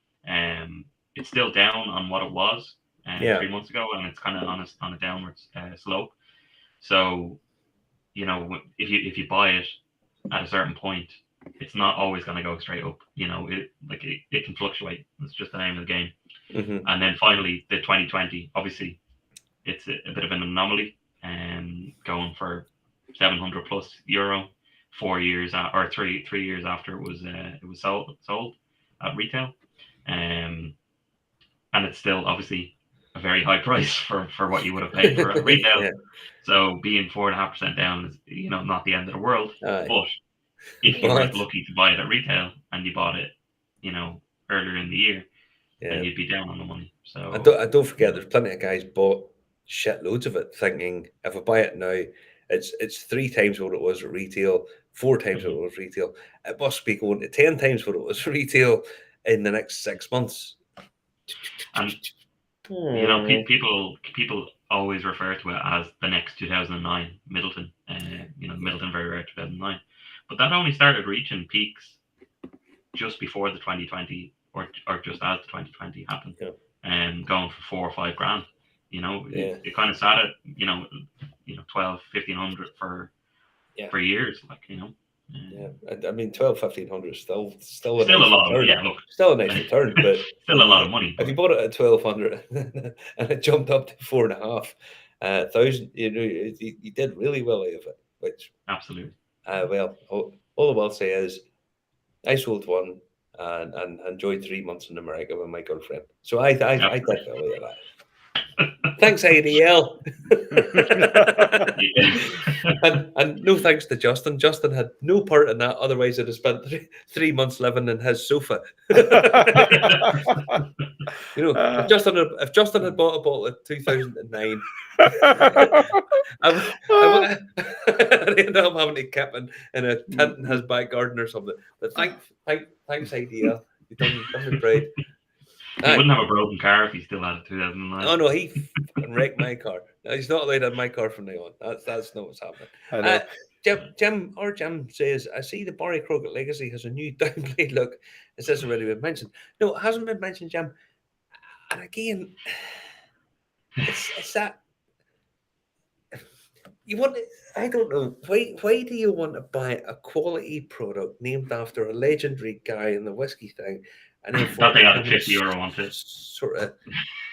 It's still down on what it was 3 months ago, and it's kind of on a downwards slope. So, you know, if you buy it at a certain point, it's not always going to go straight up. You know, it can fluctuate. It's just the name of the game. And then finally, the 2020, obviously, it's a bit of an anomaly, going for 700 plus euro 4 years or 3 years after it was sold at retail, and it's still obviously a very high price for what you would have paid for it at retail. So being 4.5% down is, you know, not the end of the world. But if you were lucky to buy it at retail and you bought it, you know, earlier in the year, then you'd be down on the money. So I don't forget, there's plenty of guys bought shitloads of it, thinking if I buy it now, it's 3 times what it was at retail, 4 times what it was retail. It must be going to 10 times what it was retail in the next 6 months. And you know, people always refer to it as the next 2009 Middleton. You know, Middleton Very Rare 2009, but that only started reaching peaks just before the 2020 or just as the 2020 happened, going for 4 or 5 grand. You know, it kind of sat at, you know, 1,200-1,500 for years, like, you know. I mean, 1,200-1,500 is still a lot of, look, still a nice return, but still a lot of money. If you bought it at 1,200 and it jumped up to 4,500, you know, you did really well out of it. Which absolutely. Well, all I will say is, I sold one and enjoyed 3 months in America with my girlfriend. So I did well out of that. Thanks, ADL. and no thanks to Justin. Justin had no part in that. Otherwise, I'd have spent 3 months living in his sofa. You know, if Justin had bought a bottle of 2009, I'd end up having to keep in a tent in his back garden or something. But thanks, ADL. You've done me proud. He wouldn't have a broken car if he still had a 2009. Oh no, he fucking wrecked my car. No, he's not allowed to have my car from now on. That's not what's happening. Jim says, I see the Barry Crockett Legacy has a new downplayed look. Has this already been mentioned? No, it hasn't been mentioned, Jim. And again, it's that you want. I don't know why do you want to buy a quality product named after a legendary guy in the whiskey thing? And then that they had a €50 on it. Sort of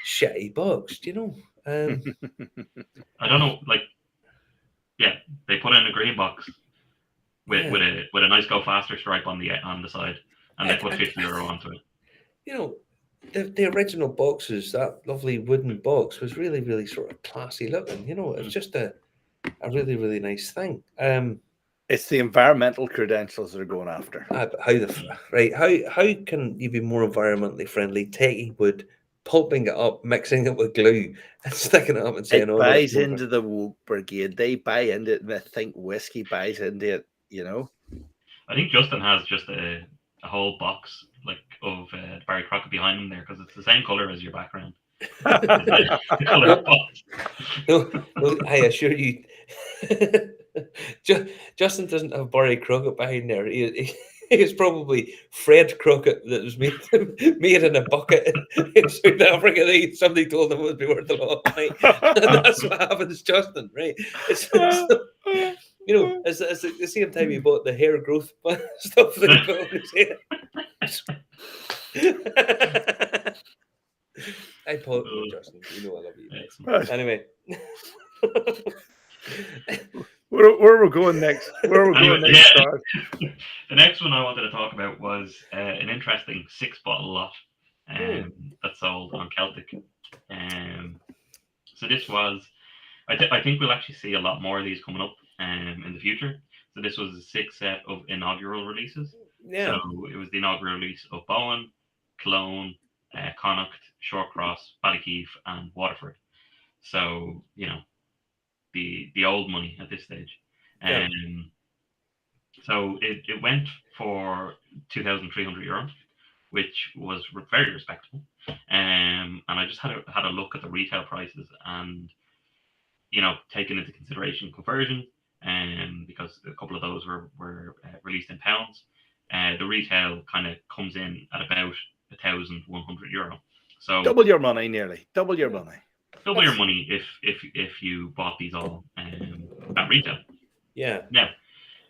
shitty box, do you know? I don't know, like, they put in a green box with a nice Go Faster stripe on the side, and they put €50 onto it. You know, the original boxes, that lovely wooden box, was really, really sort of classy looking. You know, it's just a really, really nice thing. It's the environmental credentials they're going after. How can you be more environmentally friendly? Taking wood, pulping it up, mixing it with glue, and sticking it up and saying, it buys into the woke brigade. They buy into it, and they think whiskey buys into it. You know. I think Justin has just a whole box like of Barry Crockett behind him there, because it's the same color as your background. The color box. No, I assure you. Justin doesn't have Barry Crockett behind there. He is probably Fred Crockett that was made in a bucket in South Africa. Somebody told him it would be worth a lot of money. And that's what happens, Justin, right? It's you know, it's the same time he bought the hair growth stuff that he put on his hair. I apologize, Justin. You know I love you. Mate. Anyway. Where are we going next? The next one I wanted to talk about was an interesting 6-bottle lot that sold on Celtic. So this was, I think we'll actually see a lot more of these coming up in the future. So this was a 6 set of inaugural releases. Yeah. So it was the inaugural release of Bowen, Cologne, Connacht, Shortcross, Ballykeefe, and Waterford. So the old money at this stage. Yeah. So it went for €2,300, which was very respectable. And I just had a look at the retail prices, and taking into consideration conversion, because a couple of those were released in pounds, the retail kind of comes in at about €1,100. So double your money, nearly double your money. double your money if you bought these all at retail. Yeah. Now,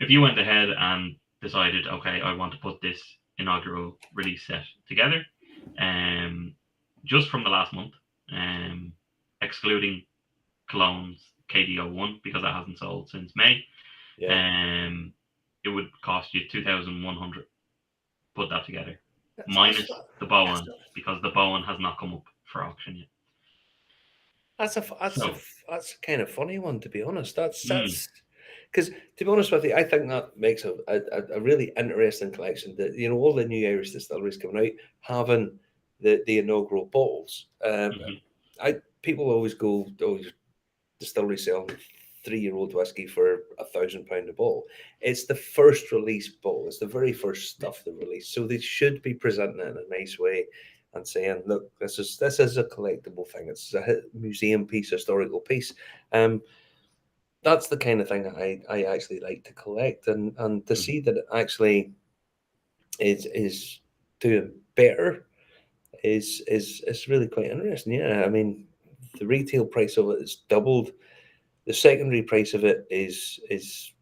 if you went ahead and decided, okay, I want to put this inaugural release set together, just from the last month, excluding Cologne's KDO1 because that hasn't sold since May, it would cost you 2,100 put that together, minus the Bowen, because the Bowen has not come up for auction yet. That's a kind of funny one, to be honest. That's because, to be honest with you, I think that makes a really interesting collection. That all the new Irish distilleries coming out having the inaugural bottles. People always go, distillery selling 3-year-old whiskey for £1,000 a bottle. It's the first release bottle. It's the very first stuff they release. So they should be presenting it in a nice way and saying, look, this is a collectible thing. It's a museum piece, historical piece. That's the kind of thing that I actually like to collect, and to see that it actually is doing better is really quite interesting. Yeah, I mean, the retail price of it is doubled. The secondary price of it is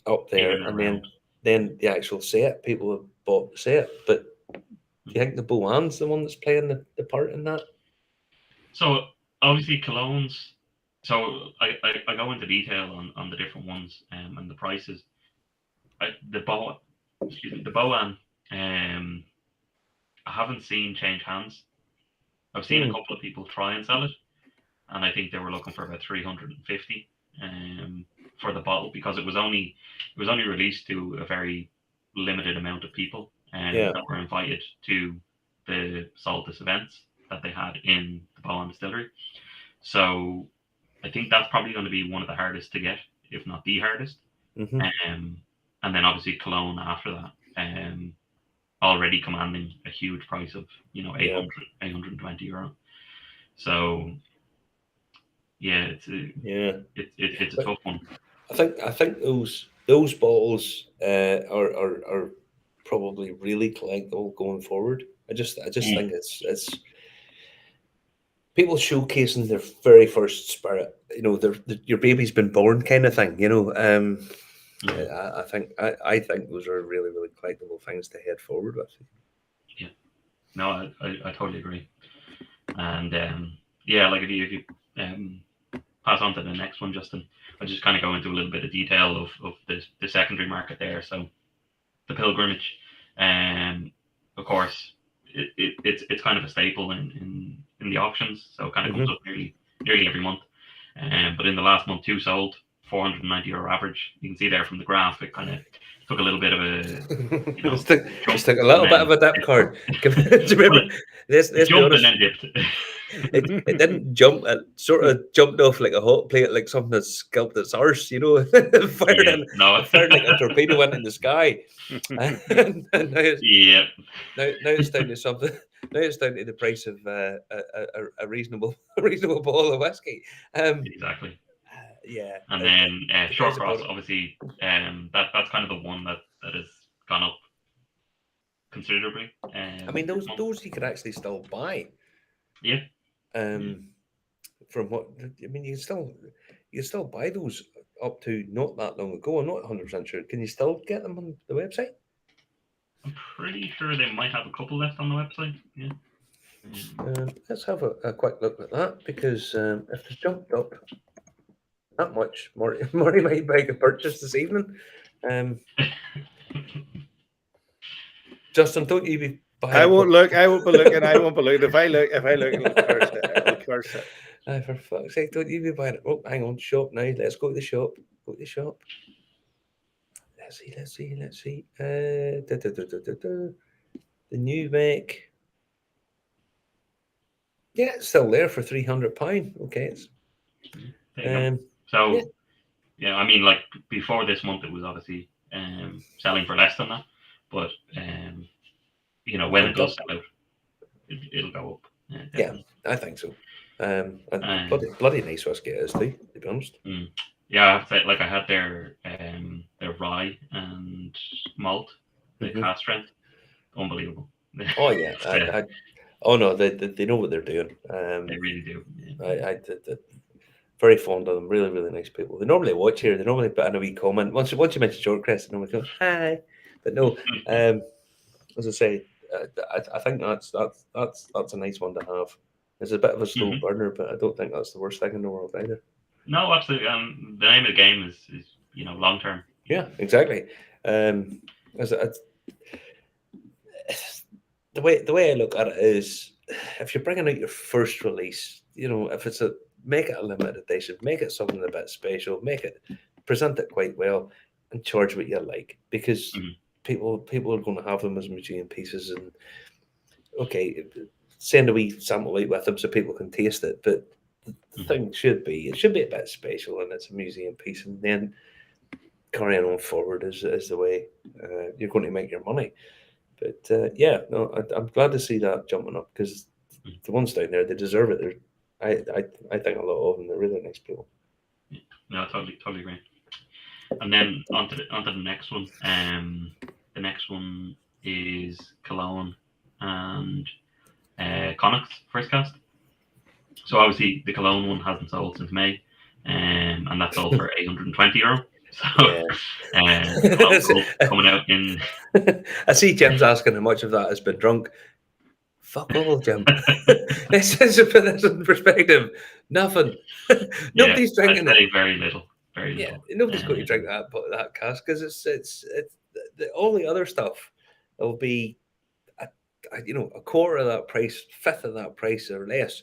up there, and then the actual set, people have bought the set. But do you think the Bowen's the one that's playing the part in that? So obviously Cologne's. So I go into detail on the different ones and the prices. The Bowen, I haven't seen change hands. I've seen a couple of people try and sell it, and I think they were looking for about 350 for the bottle, because it was only released to a very limited amount of people that were invited to the Soltis events that they had in the Bowen distillery. So I think that's probably going to be one of the hardest to get, if not the hardest. And then obviously Cologne after that, already commanding a huge price of 820 euro. So yeah, it's a tough one. I think those bottles are probably really collectible going forward. I just think it's people showcasing their very first spirit. Your baby's been born kind of thing. I think those are really, really collectible things to head forward with. Yeah, no, I totally agree. And like if you pass on to the next one, Justin, I'll just kind of go into a little bit of detail of the secondary market there. So the pilgrimage, of course, it's kind of a staple in the auctions. So it kind of comes up nearly every month. But in the last month, 2 sold, €490 average. You can see there from the graph, it kind of took a little bit of a just took a little bit of a dip card. Do you remember? Let's be honest. And then dipped. It didn't jump. It sort of jumped off like a hot plate, like something that's scalped its arse. Fired like a torpedo went in the sky. and now it's down to something. Now it's down to the price of a reasonable bottle of whiskey. Exactly. Yeah. And then Shortcross, obviously, that's kind of the one that has gone up considerably. I mean, those you could actually still buy. Yeah. From what I mean, you can still buy those up to not that long ago. I'm not 100% sure. Can you still get them on the website? I'm pretty sure they might have a couple left on the website. Yeah. Let's have a quick look at that, because if it's jumped up that much, Murray might make a purchase this evening. Justin, don't you be buying. I won't look. I won't be looking. I won't be looking. If I look, it'll curse it. It'll curse it. For fuck's sake, don't you be buying it. Oh, hang on, shop now. Let's go to the shop. Go to the shop. Let's see. The new make. Yeah, it's still there for £300. Okay, it's There you go. yeah. So yeah, I mean, like before this month, it was obviously selling for less than that, but you know, when it Bumped does up. sell out, it'll go up. Yeah, Definitely. I think so. And Um, bloody nice whiskey it is too, to be honest. yeah, I have to say, like I had their rye and malt, the Mm-hmm. cask strength, unbelievable. Oh yeah, oh no, they know what they're doing. They really do. Yeah. I very fond of them. Really, really nice people. They normally watch here. They normally put in a wee comment. Once you mention Shortcrest, they normally go hi. But no, as I say, I think that's a nice one to have. It's a bit of a slow burner, but I don't think that's the worst thing in the world either. No, absolutely. The name of the game is long term. Yeah, exactly. As the way I look at it is, if you're bringing out your first release, if it's make it a limited edition, make it something a bit special, present it quite well, and charge what you like, because people are going to have them as museum pieces, and okay, send a wee sample out with them so people can taste it, but the thing should be a bit special, and it's a museum piece, and then carrying on forward is the way you're going to make your money. But yeah, no, I'm glad to see that jumping up, because the ones down there, they deserve it. I think a lot of them, they're really nice people. Yeah. No, totally agree. And then onto the next one. The next one is Cologne and Connacht's first cast. So obviously the Cologne one hasn't sold since May, and that's sold for €820. So coming out in. I see Jim's asking how much of that has been drunk. Fuck all, Jim. Let's put this in perspective. Nothing. Nobody's drinking it. Very little. Very little. Yeah, nobody's going to drink that cask, because it's all the other stuff. It'll be a quarter of that price, fifth of that price, or less.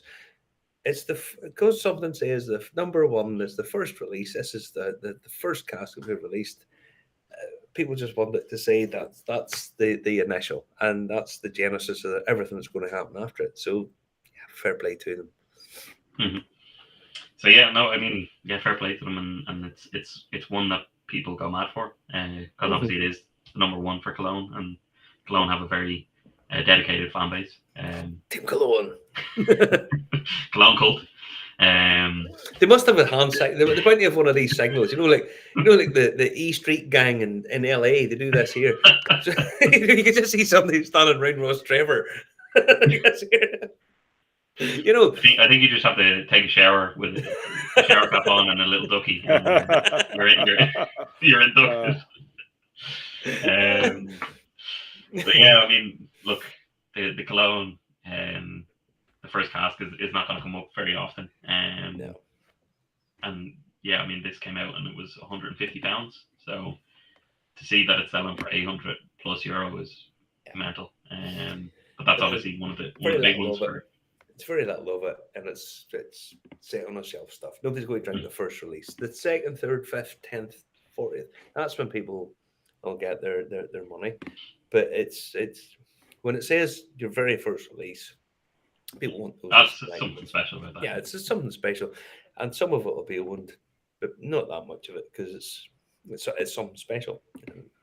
It's because something says the number one is the first release. This is the first cask that we've released. People just want it to say that's the initial, and that's the genesis of everything that's going to happen after it. So, yeah, fair play to them. Mm-hmm. So yeah, no, I mean, yeah, fair play to them, and it's one that people go mad for, because obviously it is the number one for Cologne, and Cologne have a very dedicated fan base. Team Cologne. Cologne cult. They must have a hand signal. They might have one of these signals, like the E Street gang in LA. They do this here. So, you can just see somebody standing around Ross Trevor. I think you just have to take a shower with a shower cap on and a little ducky, and you're inducted. But yeah, I mean, look, the Cologne, the first cask is not going to come up very often. No. And yeah, I mean, this came out and it was £150. So to see that it's selling for €800 plus is mental. But that's obviously one of the big ones for. It's very little of it, and it's set on a shelf stuff. Nobody's going to drink the first release. The second, third, fifth, 10th, 40th. That's when people will get their money. But it's when it says your very first release, people want those. That's something special about that. Yeah, it's just something special, and some of it will be owned, but not that much of it, because it's something special,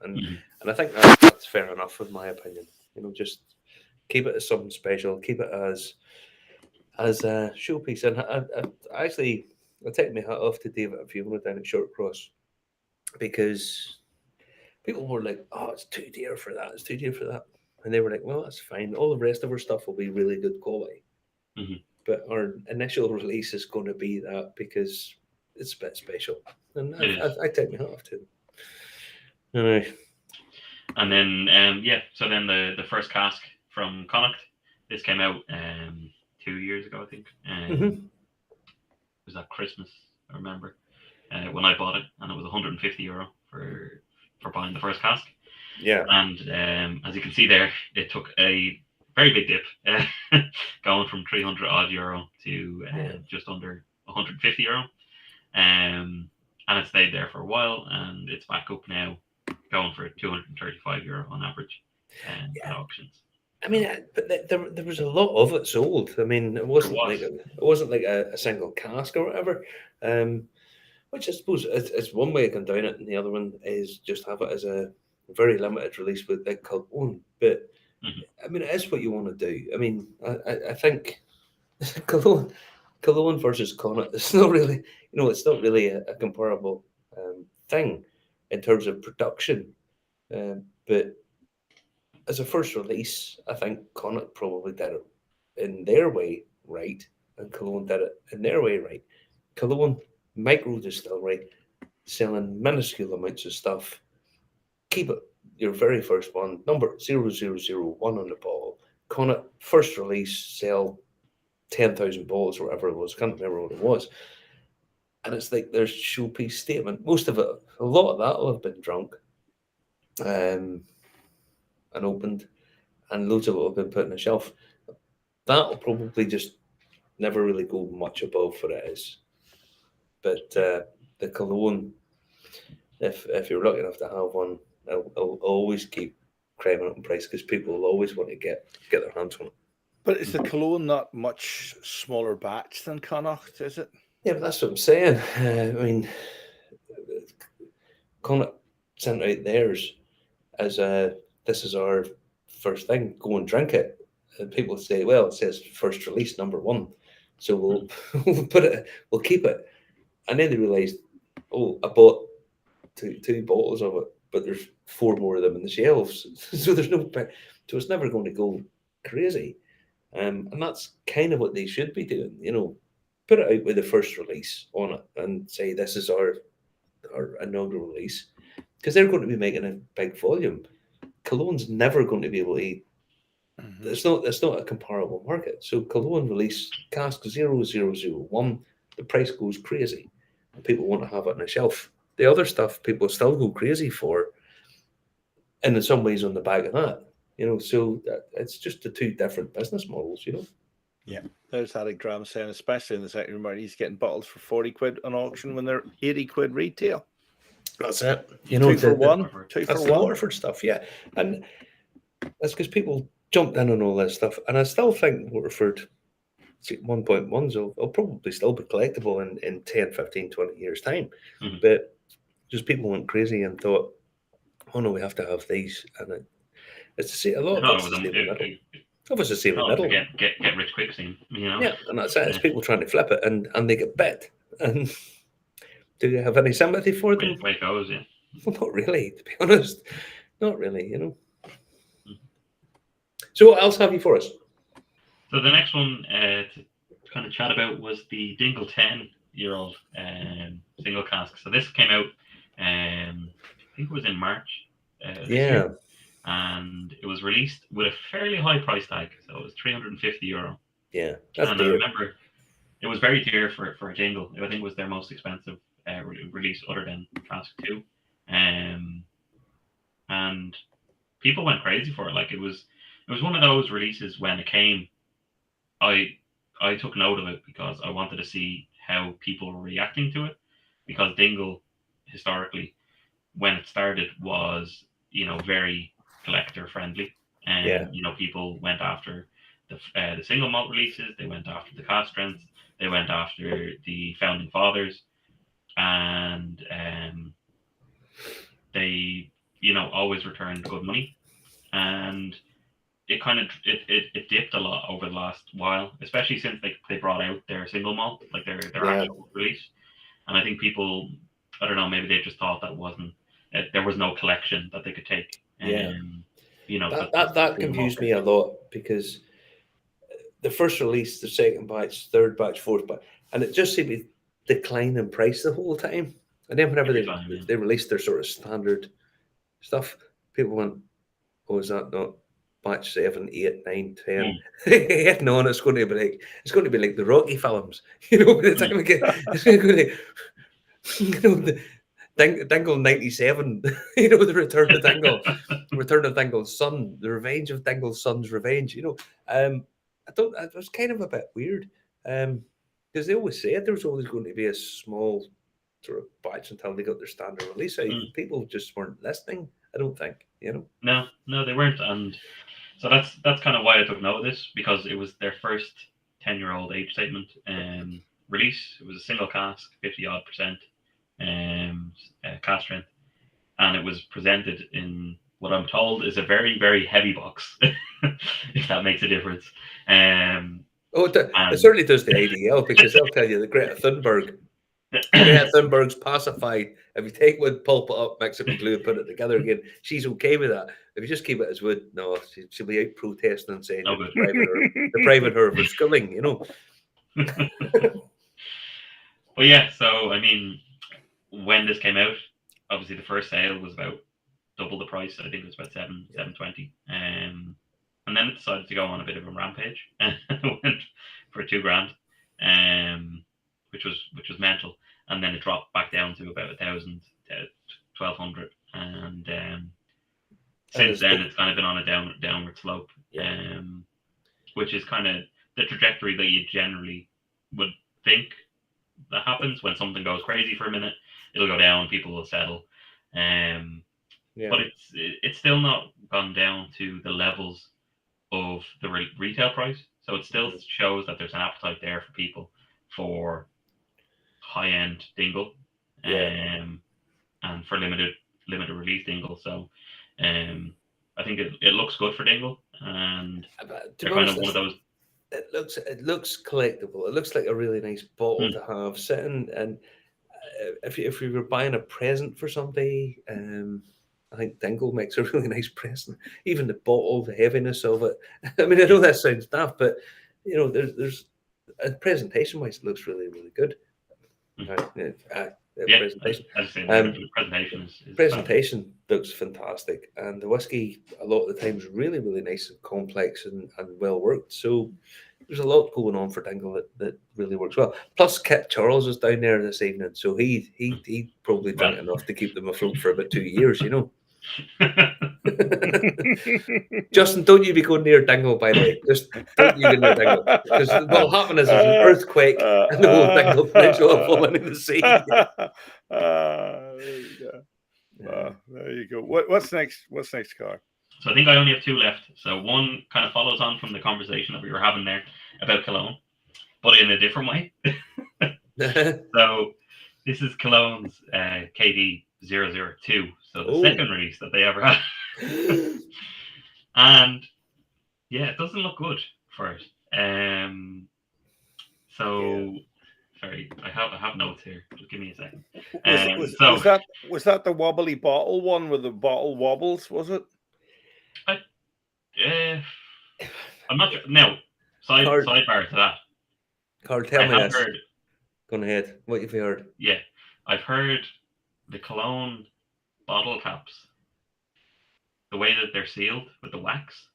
and I think that's fair enough, in my opinion. Just keep it as something special. Keep it as a showpiece. And I actually take my hat off to David and Fiona down at Shortcross, because people were like, "Oh, it's too dear for that. It's too dear for that," and they were like, "Well, that's fine. All the rest of our stuff will be really good quality." But our initial release is going to be that, because it's a bit special, and I take my hat off to them. Anyway. And then so then the first cask from Connacht, this came out 2 years ago, I think. It was at Christmas, I remember, when I bought it, and it was €150 for buying the first cask. Yeah. And as you can see there, it took a very big dip, going from €300 to just under €150, and it stayed there for a while, and it's back up now, going for €235 on average at auctions. I mean, but there was a lot of it sold. I mean, it wasn't was. like a single cask or whatever. Which I suppose is one way of going down it, and the other one is just have it as a very limited release with Big Cologne. But Mhm. I mean, it is what you want to do. I mean, I think Cologne, Cologne versus Connacht, it's not really, it's not really a comparable thing in terms of production. But as a first release, I think Connacht probably did it in their way right, and Cologne did it in their way right. Cologne, micro distillery, selling minuscule amounts of stuff. Keep it your very first one, number 0001 on the bottle. Connacht, first release, sell 10,000 bottles or whatever it was. Can't remember what it was. And it's like their showpiece statement. Most of it, a lot of that will have been drunk and opened, and loads of it will have been put on the shelf. That'll probably just never really go much above what it is. But the Cologne, if you're lucky enough to have one, I'll always keep climbing up in price because people will always want to get their hands on it. But is the Cologne not much smaller batch than Connacht, is it? Yeah, but that's what I'm saying. I mean, Connacht sent out theirs as this is our first thing, go and drink it. And people say, well, it says first release #1, so we'll we'll keep it. And then they realised, oh, I bought two bottles of it, but there's 4 more of them in the shelves, so there's no, so it's never going to go crazy. And that's kind of what they should be doing, put it out with the first release on it and say this is our inaugural release, because they're going to be making a big volume. Cologne's never going to be able to. It's not a comparable market. So Cologne release cask 0001, the price goes crazy, and people want to have it on a shelf. The other stuff people still go crazy for, and in some ways on the back of that, So it's just the two different business models. Yeah, there's Alec Graham saying, especially in the secondary market, he's getting bottles for 40 quid on auction when they're 80 quid retail. That's it. Two for one. That's the Waterford stuff, yeah. And that's because people jumped in on all this stuff. And I still think Waterford 1.1s will probably still be collectible in 10, 15, 20 years' time. Mhm. But just people went crazy and thought, oh no, we have to have these. And it's to see a lot of it's the same middle. Obviously, the same middle. Get rich quick scene, Yeah, and that's it. It's people trying to flip it and they get bit. And do you have any sympathy for them? Way it goes, yeah. Well, not really, to be honest. Not really, So what else have you for us? So the next one to kind of chat about was the Dingle 10-year-old single cask. So this came out, I think it was in March. This year, and it was released with a fairly high price tag. So it was €350. Yeah, that's and dear. I remember it was very dear for a Dingle. I think it was their most expensive release other than Cask 2. And people went crazy for it. Like it was one of those releases when it came, I took note of it because I wanted to see how people were reacting to it, because Dingle historically, when it started, was very collector friendly, and people went after the single malt releases, they went after the cask strengths, they went after the founding fathers, and they always returned good money. And it kind of it dipped a lot over the last while, especially since they brought out their single malt, like their actual release. And I think people, I don't know, maybe they just thought there was no collection that they could take. That confused me a lot, because the first release, the second batch, third batch, fourth batch, and it just seemed to decline in price the whole time. And then whenever they released their sort of standard stuff, people went, oh, is that not batch 7, 8, 9, 10? No, and it's going to be like the Rocky films. By the time we get, it's going to be Dingle 97, the return of Dingle, return of Dingle's son, the revenge of Dingle's son's revenge. It was kind of a bit weird, because they always said there was always going to be a small sort of batch until they got their standard release out. People just weren't listening, I don't think. No, they weren't. And So that's kind of why I took note of this, because it was their first 10-year-old age statement release. It was a single cask, 50-odd% cask strength, and it was presented in what I'm told is a very, very heavy box, if that makes a difference. It certainly does the ADL, because they'll tell you the Greta Thunberg. Greta Thunberg's pacified. If you take wood, pulp it up, mix it with glue, put it together again, she's okay with that. If you just keep it as wood, no, she'll be out protesting and saying you're depriving her of her schooling, you know. Well, yeah. So I mean, when this came out, obviously the first sale was about double the price. I think it was about $720. And then it decided to go on a bit of a rampage and went for $2,000, which was mental. And then it dropped back down to about 1,000, 1,200, and since then it's kind of been on a downward slope, which is kind of the trajectory that you generally would think that happens when something goes crazy for a minute. It'll go down, people will settle, but it's still not gone down to the levels of the retail price. So it still shows that there's an appetite there for people for high-end dingle, and for limited release dingle. So I think it looks good for dingle, and they're kind of one of those. It looks collectible. It looks like a really nice bottle to have sitting, and if you were buying a present for somebody, I think dingle makes a really nice present. Even the bottle, the heaviness of it. I mean, I know that sounds daft, but you know, there's presentation wise, it looks really, really good. Presentation looks fantastic, and the whiskey a lot of the times really, really nice and complex and well worked. So there's a lot going on for dingle that really works well. Plus, Kit Charles is down there this evening, so he probably drank enough to keep them afloat for about 2 years, you know. Justin, don't you be going near dingle, by the way. Just don't you go near dingle, because what'll happen is there's an earthquake and the whole dingle peninsula will fall into the sea. There you go. There you go. What's next? What's next, Carl? So I think I only have 2 left. So one kind of follows on from the conversation that we were having there about Cologne, but in a different way. So this is Cologne's KD 002. So the second release that they ever had. And yeah, it doesn't look good first. Sorry, I have notes here. Just give me a second. Was that the wobbly bottle one where the bottle wobbles? Was it? I'm not sure. No, sidebar to that. Carl, tell me this. Go ahead. What have you heard? Yeah, I've heard the Cologne bottle caps, the way that they're sealed with the wax,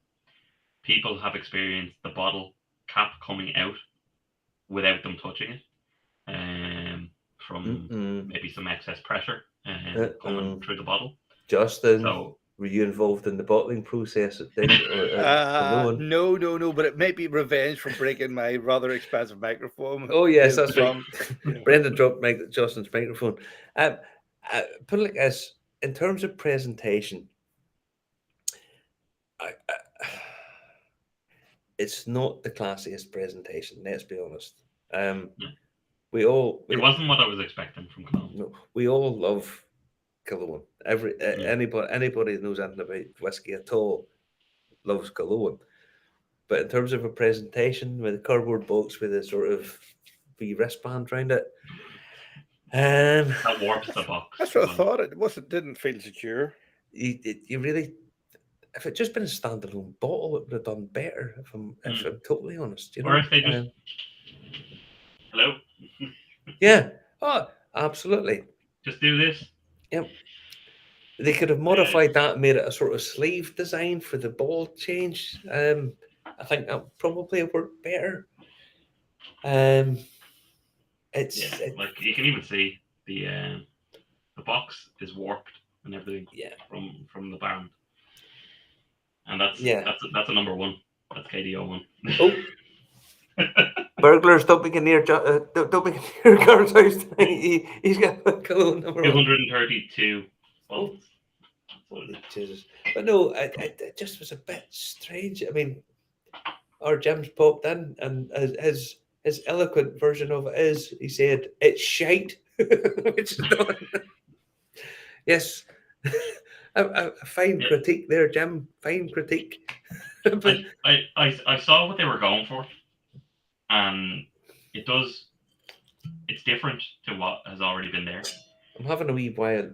people have experienced the bottle cap coming out without them touching it, from maybe some excess pressure coming through the bottle. Justin, were you involved in the bottling process at Cologne? No, but it may be revenge for breaking my rather expensive microphone. Oh yes, that's right. Brendan dropped Justin's microphone. Put it like this: in terms of presentation, it's not the classiest presentation. Let's be honest. It wasn't what I was expecting from Cologne. No, we all love Cologne. Anybody that knows anything about whiskey at all loves Cologne. But in terms of a presentation with a cardboard box with a sort of wee wristband around it, that warps the box. That's what I thought. It didn't feel secure. You really, if it just been a standalone bottle, it would have done better. If I'm totally honest, you know. Or if they just hello. Yeah. Oh, absolutely. Just do this. Yep. They could have modified that and made it a sort of sleeve design for the ball change. I think that probably worked better. Like you can even see the box is warped and everything. Yeah. From the barn. And that's a number 1. That's KD01. Oh. Burglars, don't be near Carl's house tonight. He's got a Cologne number 1. 232 bottles. Holy Jesus! But no, it just was a bit strange. I mean, our Jim's popped in, and his eloquent version of it is he said it's shite, which is not. Yes, a fine Yeah. critique there, Jim. Fine critique. But I saw what they were going for, and it's different to what has already been there. I'm having a wee while.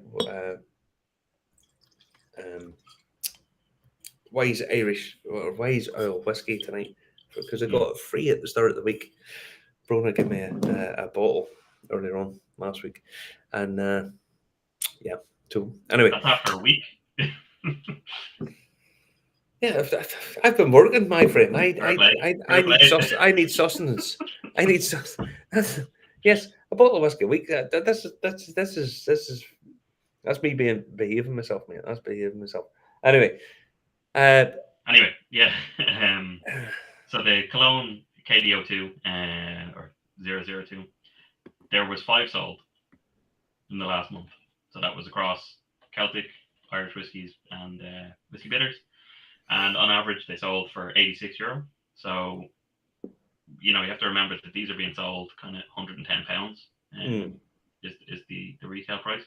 Wise Irish or Wise Oil whiskey tonight because I got it free at the start of the week. Brona gave me a bottle earlier on last week, and yeah. So anyway, That's after a week. yeah, I've been working, my friend. I need play. I need sustenance. I need sustenance. Yes, a bottle of whiskey a week. This is that's me behaving myself, mate. That's behaving myself. Anyway. Anyway, yeah. So the Cologne KDO2 or 002, there was 5 sold in the last month. So that was across Celtic, Irish whiskies, and whiskey bitters. And on average, they sold for €86. So, you have to remember that these are being sold kind of £110 is the retail price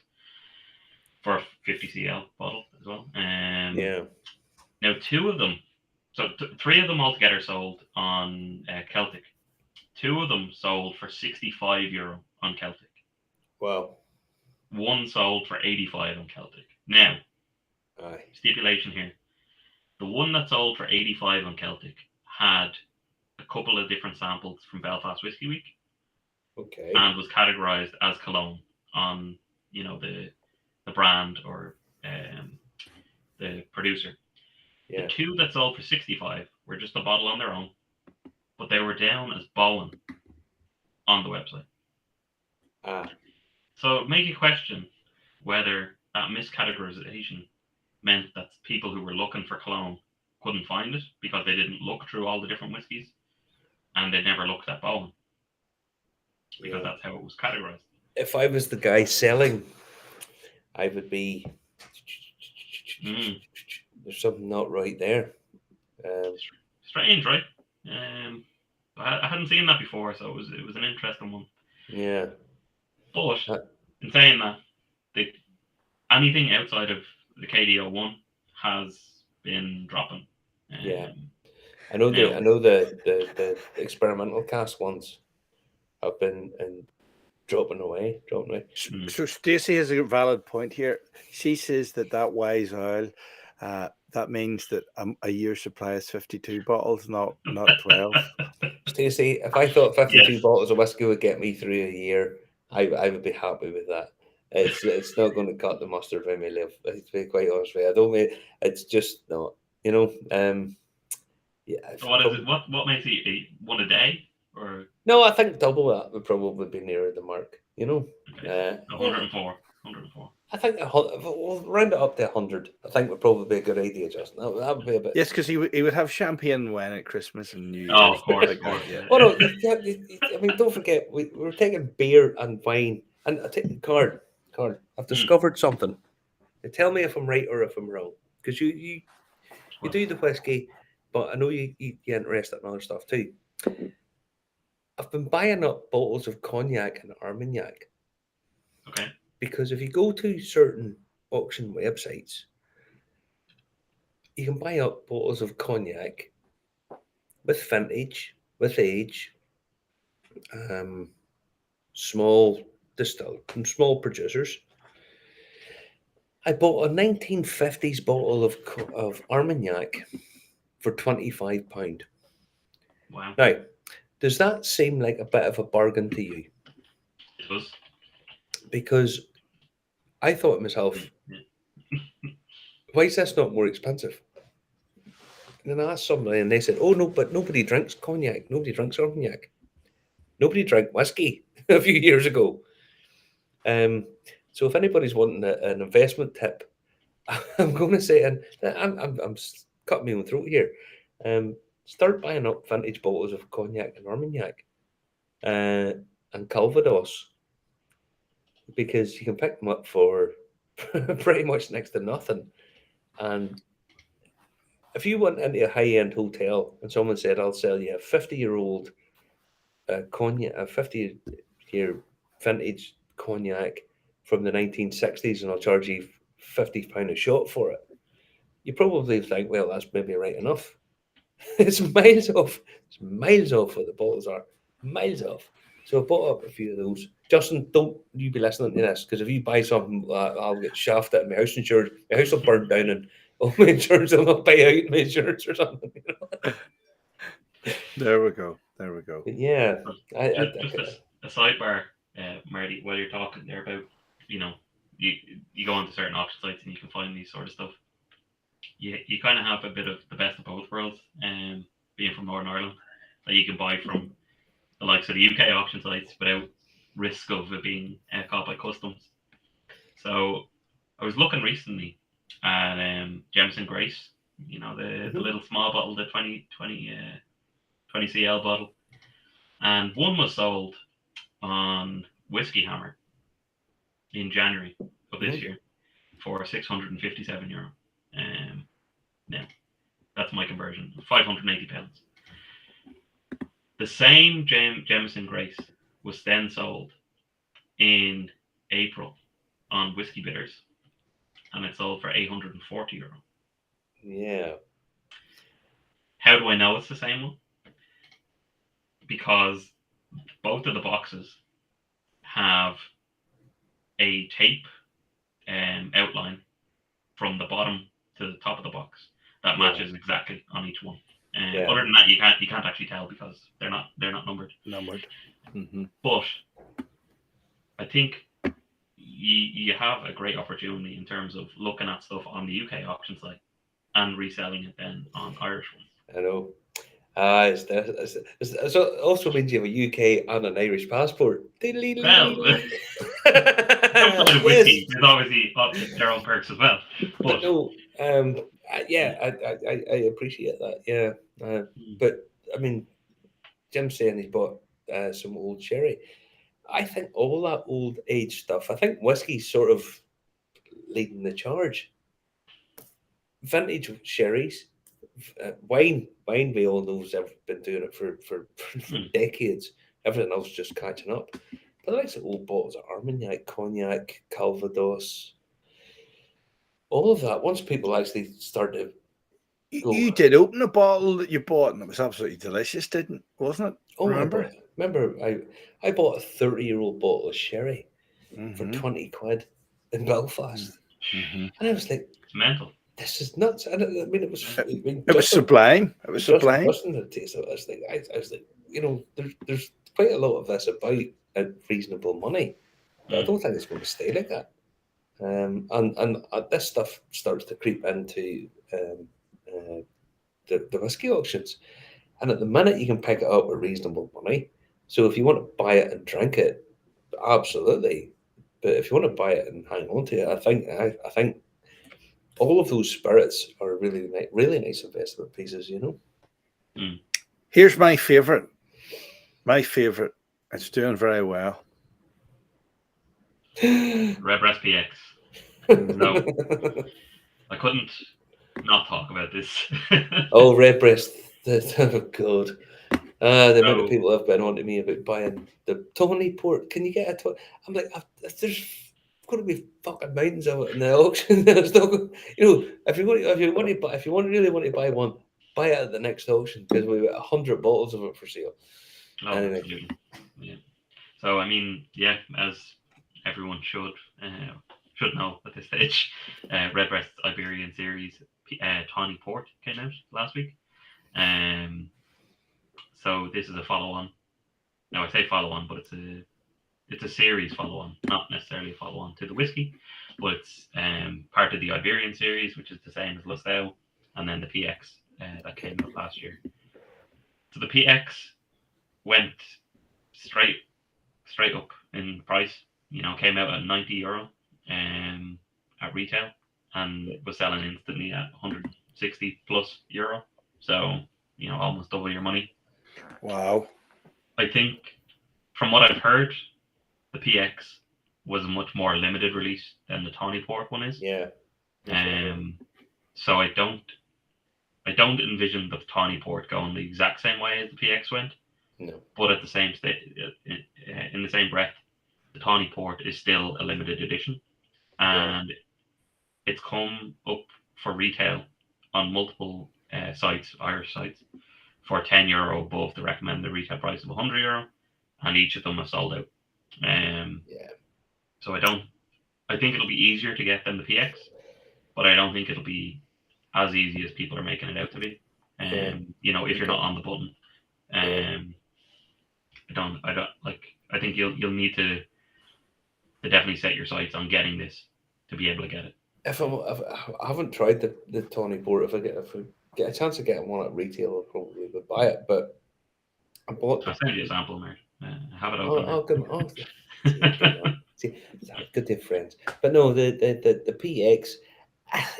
for a 50 cl bottle as well. Yeah. Now, 2 of them, so 3 of them altogether sold on Celtic. 2 of them sold for €65 on Celtic. Wow. 1 sold for 85 on Celtic. Now, stipulation here. The one that sold for 85 on Celtic had a couple of different samples from Belfast Whiskey Week. Okay. And was categorized as Cologne on, the brand or the producer. Yeah. The 2 that sold for 65 were just a bottle on their own, but they were down as Bowen on the website. So it made you question whether that miscategorization meant that people who were looking for Cologne couldn't find it because they didn't look through all the different whiskies, and they never looked at Bowen because that's how it was categorized. If I was the guy selling, I would be. There's something not right there. Strange, right? I hadn't seen that before, so it was an interesting one. Yeah. But in saying that, anything outside of the KDO1 has been dropping. Yeah. I know the experimental cask ones have been dropping away. So Stacey has a valid point here. She says that Wise Oil, that means that a year's supply is 52 bottles, not 12. Stacey, if I thought 52 bottles of whiskey would get me through a year, I would be happy with that. It's not going to cut the mustard when we live. To be quite honest with you, it's just not. Yeah. So what is it? What makes it one a day? Or no, I think double that would probably be nearer the mark. Okay. 104. I think we'll round it up to 100. I think would probably be a good idea, Justin. That would be a bit. Yes, because he would have champagne when at Christmas and New Year. Oh, of course. Yeah. Well, no, I mean, don't forget we're taking beer and wine, and I take card. I've discovered something. Now tell me if I'm right or if I'm wrong, because you do the whiskey, but I know you interested in other stuff too. I've been buying up bottles of cognac and Armagnac. Okay. Because if you go to certain auction websites, you can buy up bottles of cognac with vintage, with age, small distillers from small producers. I bought a 1950s bottle of Armagnac for £25. Wow. Now, does that seem like a bit of a bargain to you? It does. Because I thought to myself, why is this not more expensive? And then I asked somebody and they said, oh, no, but nobody drinks cognac. Nobody drinks Armagnac. Nobody drank whiskey a few years ago. So if anybody's wanting an investment tip, I'm going to say, and I'm cutting my own throat here, start buying up vintage bottles of cognac and Armagnac and Calvados, because you can pick them up for pretty much next to nothing. And if you went into a high-end hotel and someone said, "I'll sell you a 50-year-old cognac, a 50-year vintage cognac from the 1960s, and I'll charge you £50 a shot for it," you probably think, "Well, that's maybe right enough." It's miles off. It's miles off what the bottles are. Miles off. So I bought up a few of those. Justin, don't you be listening to this, because if you buy something, I'll get shafted at my house insurance. My house will burn down, and all my insurance will not pay out my insurance or something. There we go. There we go. But yeah, Just a sidebar, Marty, while you're talking there about, you go onto certain auction sites and you can find these sort of stuff. You kind of have a bit of the best of both worlds, being from Northern Ireland, that you can buy from the likes of the UK auction sites without risk of it being caught by customs. So I was looking recently at Jameson Grace, the little small bottle, the 20 CL bottle, and one was sold on Whiskey Hammer in January of this year for €657. Now, that's my conversion, £580. The same Jameson Grace was then sold in April on Whiskey Bitters, and it sold for €840. Yeah. How do I know it's the same one? Because both of the boxes have a tape outline from the bottom to the top of the box that matches exactly on each one. Other than that, you can't actually tell because they're not numbered. Mm-hmm. But I think you have a great opportunity in terms of looking at stuff on the UK auction site and reselling it then on Irish ones. I know. It also means you have a UK and an Irish passport. Well, outside of whiskey, there's obviously their own perks as well. But no, I appreciate that. Yeah, but I mean, Jim's saying he bought some old sherry. I think all that old age stuff. I think whiskey's sort of leading the charge. Vintage sherries, wine. We all know have been doing it for decades. Everything else just catching up. But like the old bottles of Armagnac, Cognac, Calvados, all of that. Once people actually start to, you did open a bottle that you bought, and it was absolutely delicious, wasn't it? Oh, remember? I bought a 30-year-old bottle of sherry for 20 quid in Belfast, and I was like, "It's mental. This is nuts." And I mean, it was sublime. It was sublime. Listening to the taste of it, I was like, there's quite a lot of this about at reasonable money, but I don't think it's going to stay like that. And this stuff starts to creep into the whiskey auctions, and at the minute you can pick it up at reasonable money. So if you want to buy it and drink it, absolutely. But if you want to buy it and hang on to it, I think all of those spirits are really nice investment pieces. Here's my favorite. It's doing very well. Redbreast PX. No, I couldn't not talk about this. Oh, Redbreast. Oh, God. The amount of people have been on to me about buying the Tawny Port. Can you get a Tawny? I'm like, there's going to be fucking mountains of it in the auction. If you really want to buy one, buy it at the next auction, because we've got 100 bottles of it for sale. Oh, anyway. Absolutely. Yeah. So I mean, yeah, as everyone should know at this stage, Redbreast Iberian Series Tawny Port came out last week. So this is a follow-on. Now I say follow-on, but it's a series follow-on, not necessarily a follow-on to the whiskey, but it's part of the Iberian series, which is the same as Lustau, and then the PX that came out last year. So the PX went straight up in price. Came out at €90 at retail, and was selling instantly at 160 plus euro. So almost double your money. Wow. I think from what I've heard, the PX was a much more limited release than the Tawny Port one is. Yeah. So I don't envision the Tawny Port going the exact same way as the PX went. No. But at the same in the same breath, the Tawny Port is still a limited edition, and it's come up for retail on multiple sites, Irish sites, for €10 above the recommended retail price of €100, and each of them have sold out. So I think it'll be easier to get than the PX, but I don't think it'll be as easy as people are making it out to be. You know, if you're not on the button. I think you'll need to definitely set your sights on getting this to be able to get it. If I haven't tried the Tawny Port, if I get a chance of getting one at retail, I probably would buy it. But I bought. I'll send you a sample, mate. Have it open. See, good to have friends. But no, the PX,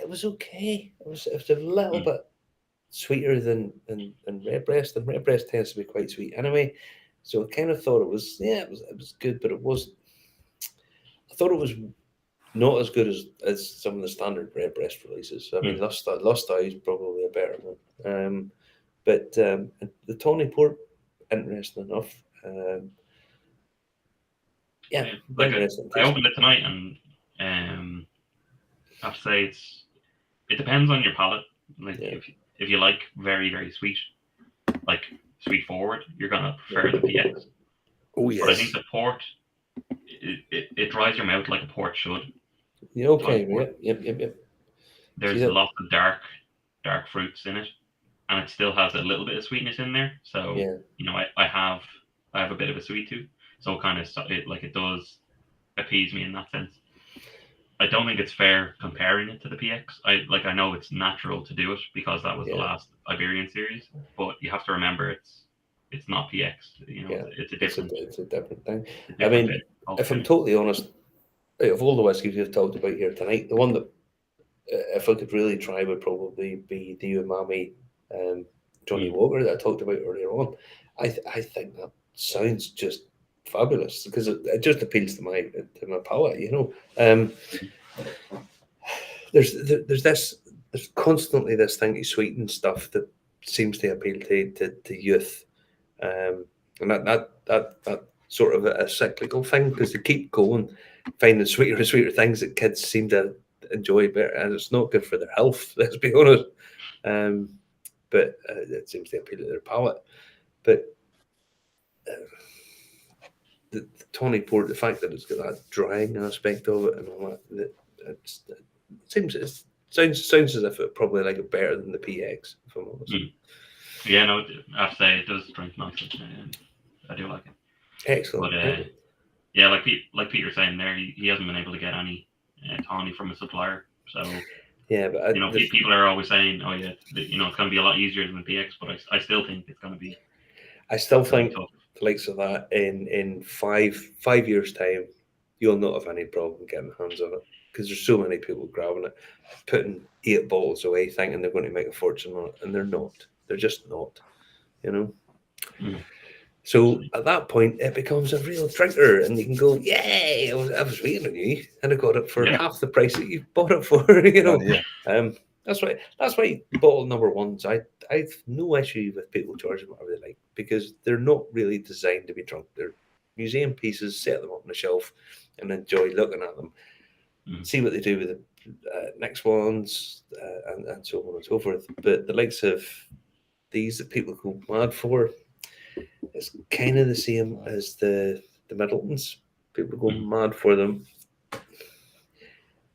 it was okay. It was a little bit sweeter than Redbreast, and Redbreast tends to be quite sweet anyway. So I kind of thought it was good, but it wasn't. I thought it was not as good as some of the standard Redbreast releases. I mean, Lost Eye is probably a better one. But the Tawny Port, interesting enough. Like I opened it tonight, and I have to say it depends on your palate. Like if you like very, very sweet, like sweet forward, you're gonna prefer the PX. Oh yes. But I think the port, it dries your mouth like a port should. Okay, yep. There's lots of dark fruits in it, and it still has a little bit of sweetness in there. So you know, I have a bit of a sweet tooth, so it does appease me in that sense. I don't think it's fair comparing it to the PX. I know it's natural to do it because that was the last Iberian series, but you have to remember it's not PX. You know, it's a different thing. I mean, if I'm totally honest, of all the whiskies we've talked about here tonight, the one that if I could really try would probably be the umami Johnny Walker that I talked about earlier on. I think that sounds just fabulous because it just appeals to my palate, you know. There's constantly this thing to sweeten stuff that seems to appeal to youth, and that sort of a cyclical thing because they keep going, finding sweeter and sweeter things that kids seem to enjoy better, and it's not good for their health. Let's be honest. But it seems to appeal to their palate. But the Tawny Port, the fact that it's got that drying aspect of it and all that, it sounds as if it probably like it better than the PX, if I'm honest. Yeah, no, I have to say it does drink nicely. I do like it. Excellent. But yeah, like Peter saying there, he hasn't been able to get any Tawny from a supplier. So yeah, but you know, people are always saying, "Oh yeah, you know, it's going to be a lot easier than the PX," but I still think it's going to be. I still think the likes of that in 5 years' time, you'll not have any problem getting hands on it because there's so many people grabbing it, putting 8 bottles away, thinking they're going to make a fortune on it, and they're not. They're just not, you know. So at that point, it becomes a real drinker, and you can go, "Yay! I was waiting on you, and I got it for half the price that you bought it for." You know, that's why bottle number ones. I've no issue with people charging whatever they like because they're not really designed to be drunk. They're museum pieces. Set them up on the shelf and enjoy looking at them. See what they do with the next ones, and so on and so forth. But the likes of these that people go mad for. It's kind of the same as the Middletons. People go mad for them.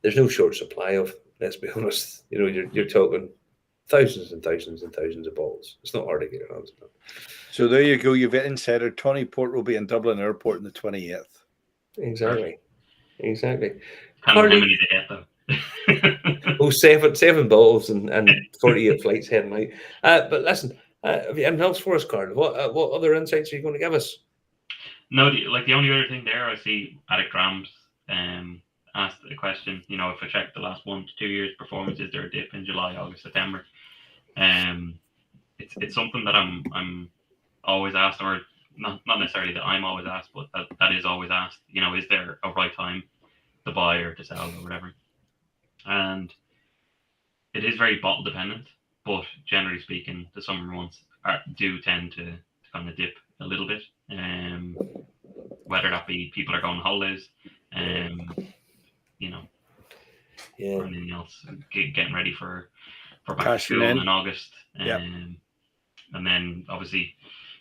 There's no short supply of. Let's be honest. You know, you're talking thousands and thousands and thousands of bottles. It's not hard to get your hands on. So there you go. You've insider. Tawny Port will be in Dublin Airport on the 28th. Exactly. How many they get though? Oh, seven bottles and 48 flights heading out. But listen. Have you anything else for us, Carl? What other insights are you going to give us? No, the only other thing there, I see Attic Grams asked a question. You know, if I check the last 1 to 2 years' performance, is there a dip in July, August, September? It's something that I'm always asked, or not necessarily that I'm always asked, but that is always asked. You know, is there a right time to buy or to sell or whatever? And it is very bottle dependent, but generally speaking, the summer months do tend to kind of dip a little bit. Whether that be people are going on holidays, you know, or anything else, getting ready for back to school in August. And then obviously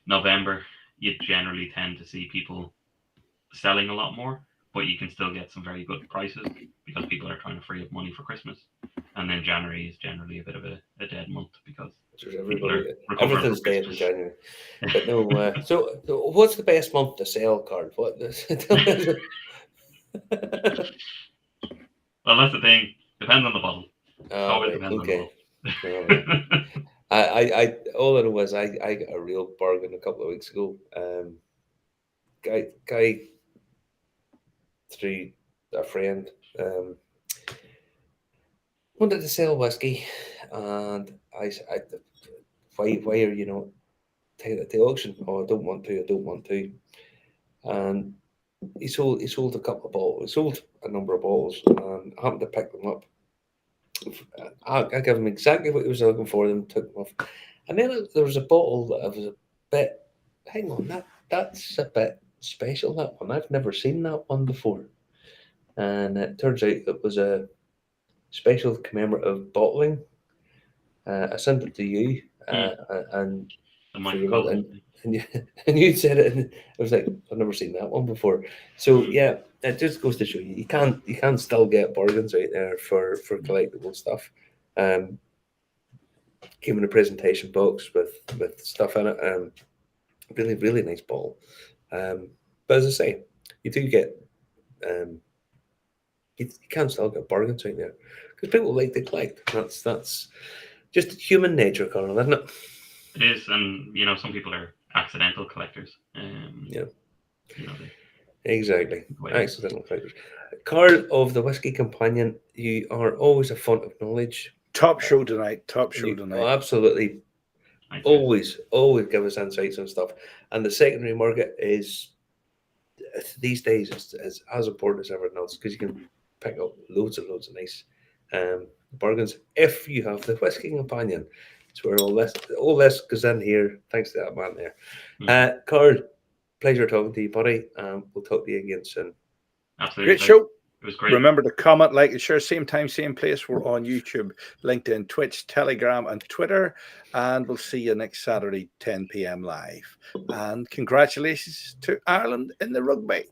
November, you generally tend to see people selling a lot more, but you can still get some very good prices because people are trying to free up money for Christmas. And then January is generally a bit of a dead month because everything's dead in January. But no, so what's the best month to sell, Carl? What? Well, that's the thing. Depends on the bottle. Always depends on the bottle. I all I know is I got a real bargain a couple of weeks ago. Guy through a friend wanted to sell whiskey, and I why are you not taking it to auction? Oh, I don't want to. And he sold a couple of bottles. He sold a number of bottles, and I happened to pick them up. I gave him exactly what he was looking for. Them took them off, and then there was a bottle that I was a bit. Hang on, that's a bit special. That one, I've never seen that one before, and it turns out it was a special commemorative bottling. I sent it to you, and and you said it, and I was like, I've never seen that one before. So yeah, it just goes to show you can still get bargains out there for collectible stuff. Came in a presentation box with stuff in it. Really nice bottle. But as I say, you do get you can still get bargains out there because people like to collect. That's just human nature, Colin, isn't it? It is, and some people are accidental collectors. Exactly, accidental collectors. Carl of the Whiskey Companion, you are always a font of knowledge. Top show tonight. Oh, absolutely. Always give us insights and stuff. And the secondary market is these days is as important as everything else because you can pick up loads and loads of nice bargains if you have the Whiskey Companion. It's where all this goes in here. Thanks to that man there. Carl, pleasure talking to you, buddy. We'll talk to you again soon. Absolutely. Great show. It was great. Remember to comment, like, and share. Same time, same place. We're on YouTube, LinkedIn, Twitch, Telegram, and Twitter. And we'll see you next Saturday, 10 p.m. live. And congratulations to Ireland in the rugby.